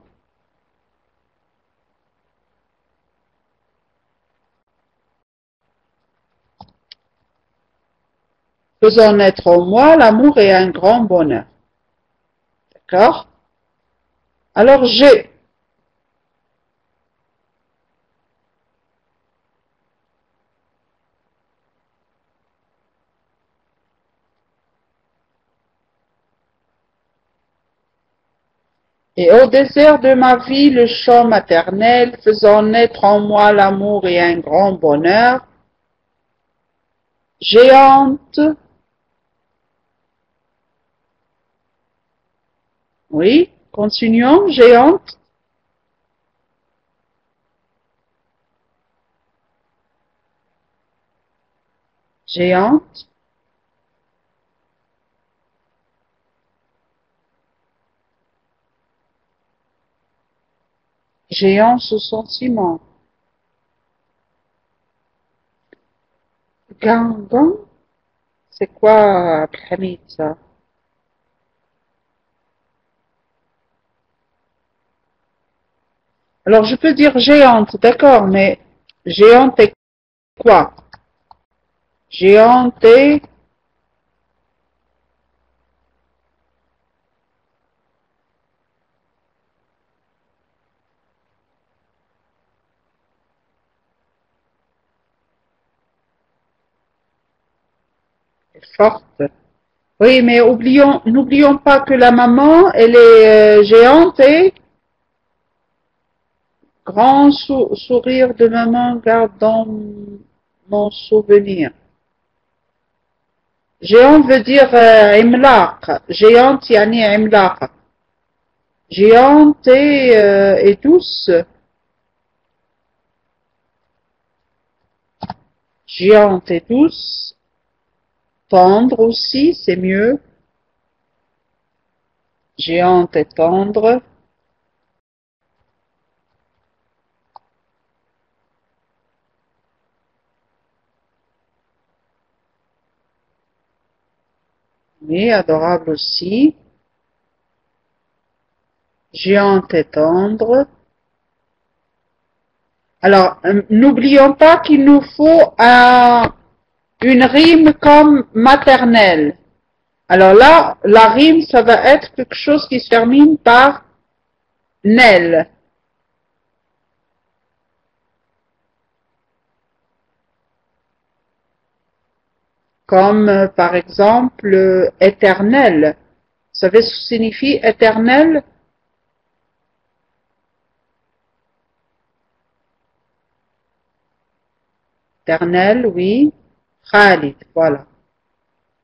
Faisons naître en moi l'amour est un grand bonheur. D'accord? Alors, j'ai. Et au désert de ma vie, le chant maternel, faisant naître en moi l'amour et un grand bonheur, géante, oui, continuons, géante, géante, géant sous sentiment, Gangan, c'est quoi, Abdelhamid, ça? Alors, je peux dire géante, d'accord, mais géante est quoi? Géante est forte. Oui, mais n'oublions pas que la maman, elle est géante et grand sourire de maman garde dans mon souvenir. Géant veut dire imlaq. Géante, yani imlaq. Géante et douce. Géante et douce. Tendre aussi, c'est mieux. Géante et tendre. Oui, adorable aussi. Géante et tendre. Alors, n'oublions pas qu'il nous faut une rime comme maternelle. Alors là, la rime, ça va être quelque chose qui se termine par nel. Comme par exemple éternel. Vous savez ce que signifie éternel? Éternel, oui. Khalid, voilà.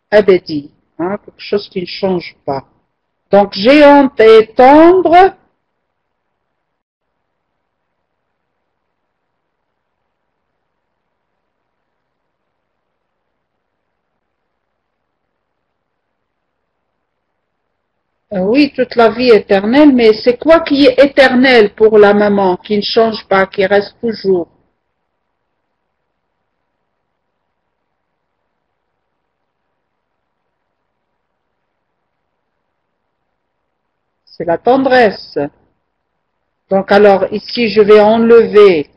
Abedi, hein, quelque chose qui ne change pas. Donc géante et tendre. Oui, toute la vie éternelle, mais c'est quoi qui est éternel pour la maman, qui ne change pas, qui reste toujours? C'est la tendresse. Donc alors ici je vais enlever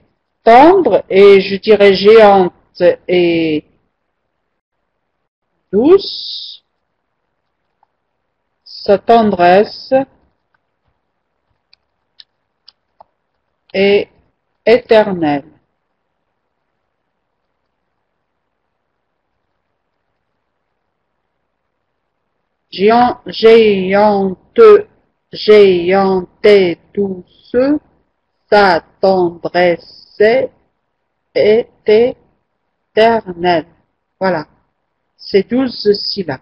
tendre et je dirais géante et douce, sa tendresse est éternelle. Géante, géante et douce, sa tendresse est éternelle. Voilà, c'est 12 syllabes.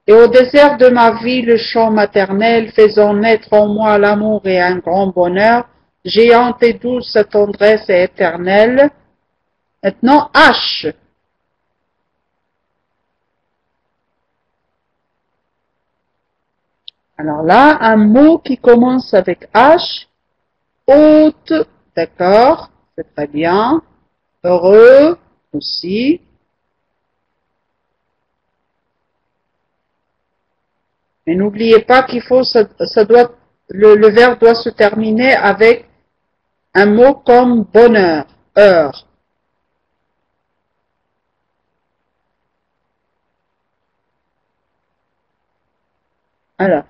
Et au désert de ma vie, le chant maternel, faisant naître en moi l'amour et un grand bonheur, géante et douce, sa tendresse est éternelle. Maintenant, H. Alors là, un mot qui commence avec H, haute, d'accord, c'est très bien, heureux aussi. Mais n'oubliez pas qu'il faut, le verbe doit se terminer avec un mot comme bonheur, heure. Alors,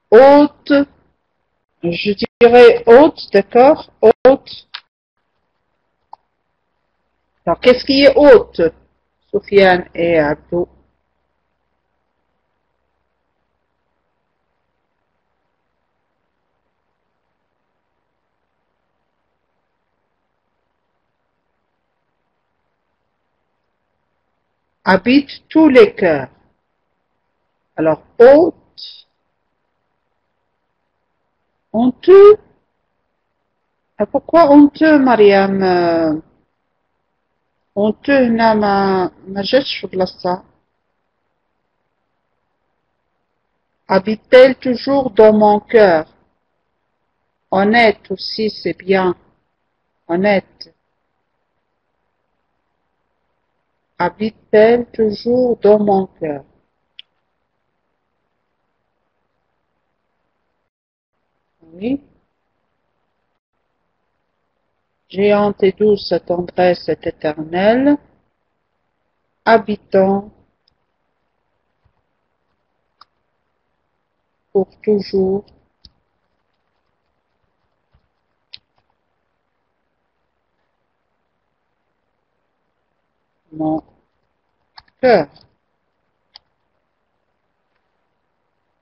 haute, je dirais haute, d'accord, haute. Alors, qu'est-ce qui est haute, Sofiane et Abdou? Habite tous les cœurs. Alors, haute, honteux. Pourquoi honteux, Mariam? Honteux, هنا ما جاتش في بلاصتها. Habite-t-elle toujours dans mon cœur? Honnête aussi, c'est bien. Honnête. Habite-t-elle toujours dans mon cœur? Oui. Géante et douce, sa tendresse est éternelle. Habitant pour toujours mon cœur.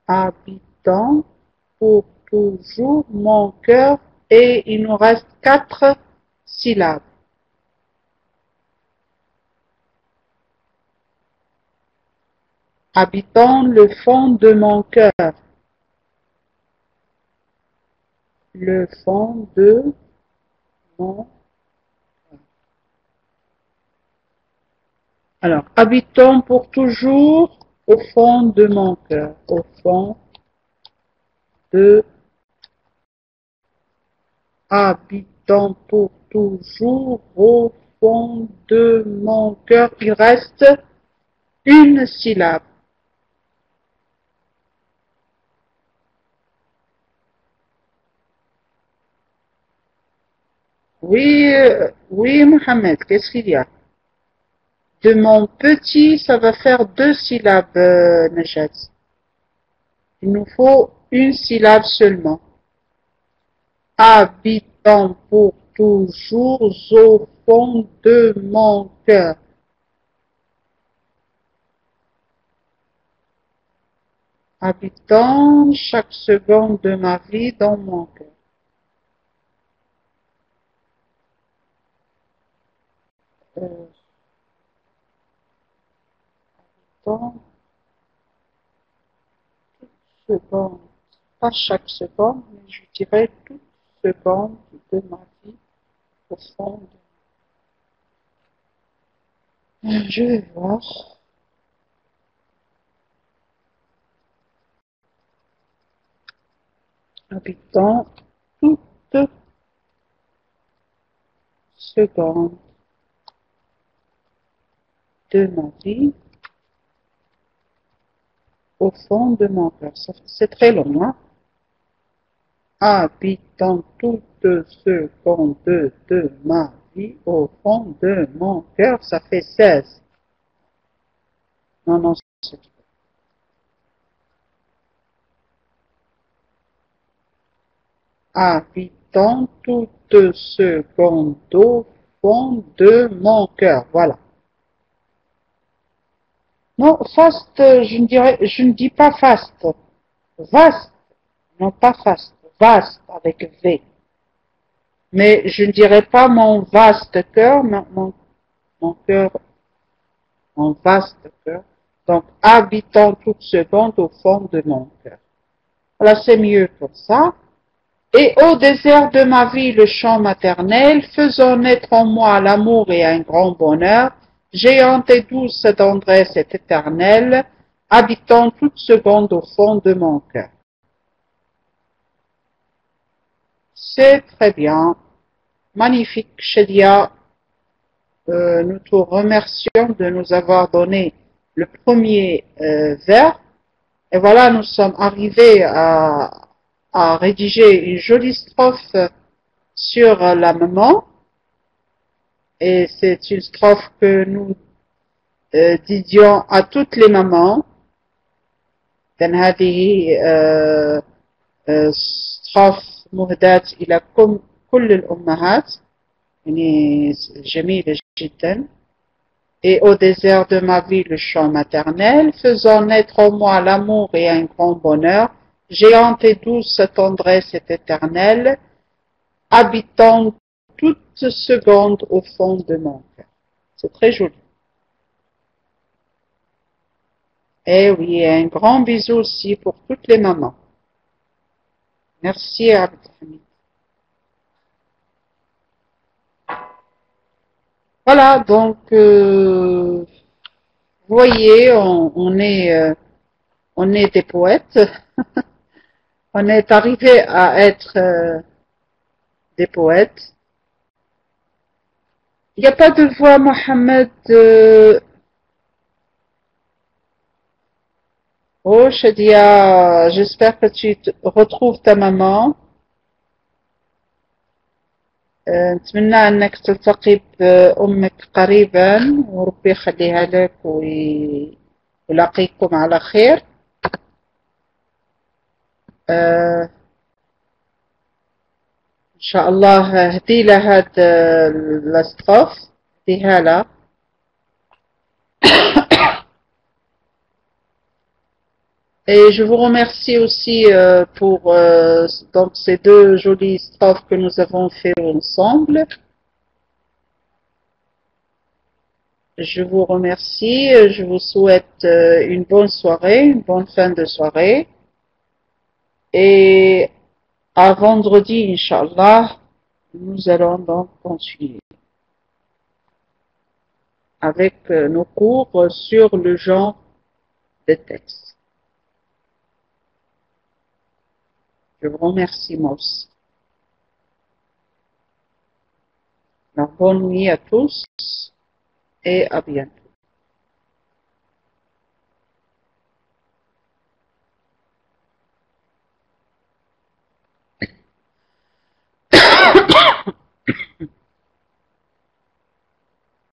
Habitant pour toujours mon cœur. Et il nous reste 4 syllabes. Habitant le fond de mon cœur. Le fond de mon cœur. Alors, habitons pour toujours au fond de mon cœur. Au fond de habitant pour toujours au fond de mon cœur. Il reste une syllabe. Oui, oui, Mohamed, qu'est-ce qu'il y a? De mon petit, ça va faire 2 syllabes, Najat. Il nous faut une syllabe seulement. Habitant pour toujours au fond de mon cœur. Habitant chaque seconde de ma vie dans mon cœur. Habitant toute seconde, pas chaque seconde, mais je dirais toute seconde de ma vie au fond de... Je vais voir. Habitant toute seconde de ma vie au fond de mon cœur. C'est très long, hein? Habitant toute secondes de ma vie au fond de mon cœur, ça fait 16. Non, non, c'est habitant toutes secondes au fond de mon cœur. Voilà. Non, fast, je ne dis pas fast. Vaste, non pas fast. Vaste avec V. Mais je ne dirais pas mon vaste cœur, mais mon cœur, mon vaste cœur. Donc, habitant toute seconde au fond de mon cœur. Voilà, c'est mieux comme ça. Et au désert de ma vie, le chant maternel, faisant naître en moi l'amour et un grand bonheur, géante et douce tendresse et éternelle, habitant toute seconde au fond de mon cœur. C'est très bien. Magnifique, Shadia. Nous te remercions de nous avoir donné le premier vers. Et voilà, nous sommes arrivés à rédiger une jolie strophe sur la maman. Et c'est une strophe que nous disions à toutes les mamans. كان هذه strophe مهداة إلى كل الأمهات يعني جميلة جدا. Et au désert de ma vie le chant maternel, faisant naître en moi l'amour et un grand bonheur, géante et douce tendresse est éternelle, habitant toute seconde au fond de mon cœur. C'est très joli. Et oui, un grand bisou aussi pour toutes les mamans. Merci Abdelhamid. Voilà, donc vous voyez, on est des poètes. On est arrivé à être des poètes. Il n'y a pas de voix, Mohamed. Oh, Shadia, j'espère que tu retrouves ta maman. نتمنى أنك تلتقي بأمك قريبا وربي يخليها لك ويلاقيكم على خير. إن شاء الله هدي لها هاد الاستروف هديها لها. Et je vous remercie aussi pour donc ces deux jolies strophes que nous avons fait ensemble. Je vous remercie, je vous souhaite une bonne soirée, une bonne fin de soirée. Et à vendredi, Inch'Allah, nous allons donc continuer avec nos cours sur le genre des textes. Je vous remercie moi aussi. Alors, bonne nuit à tous et à bientôt.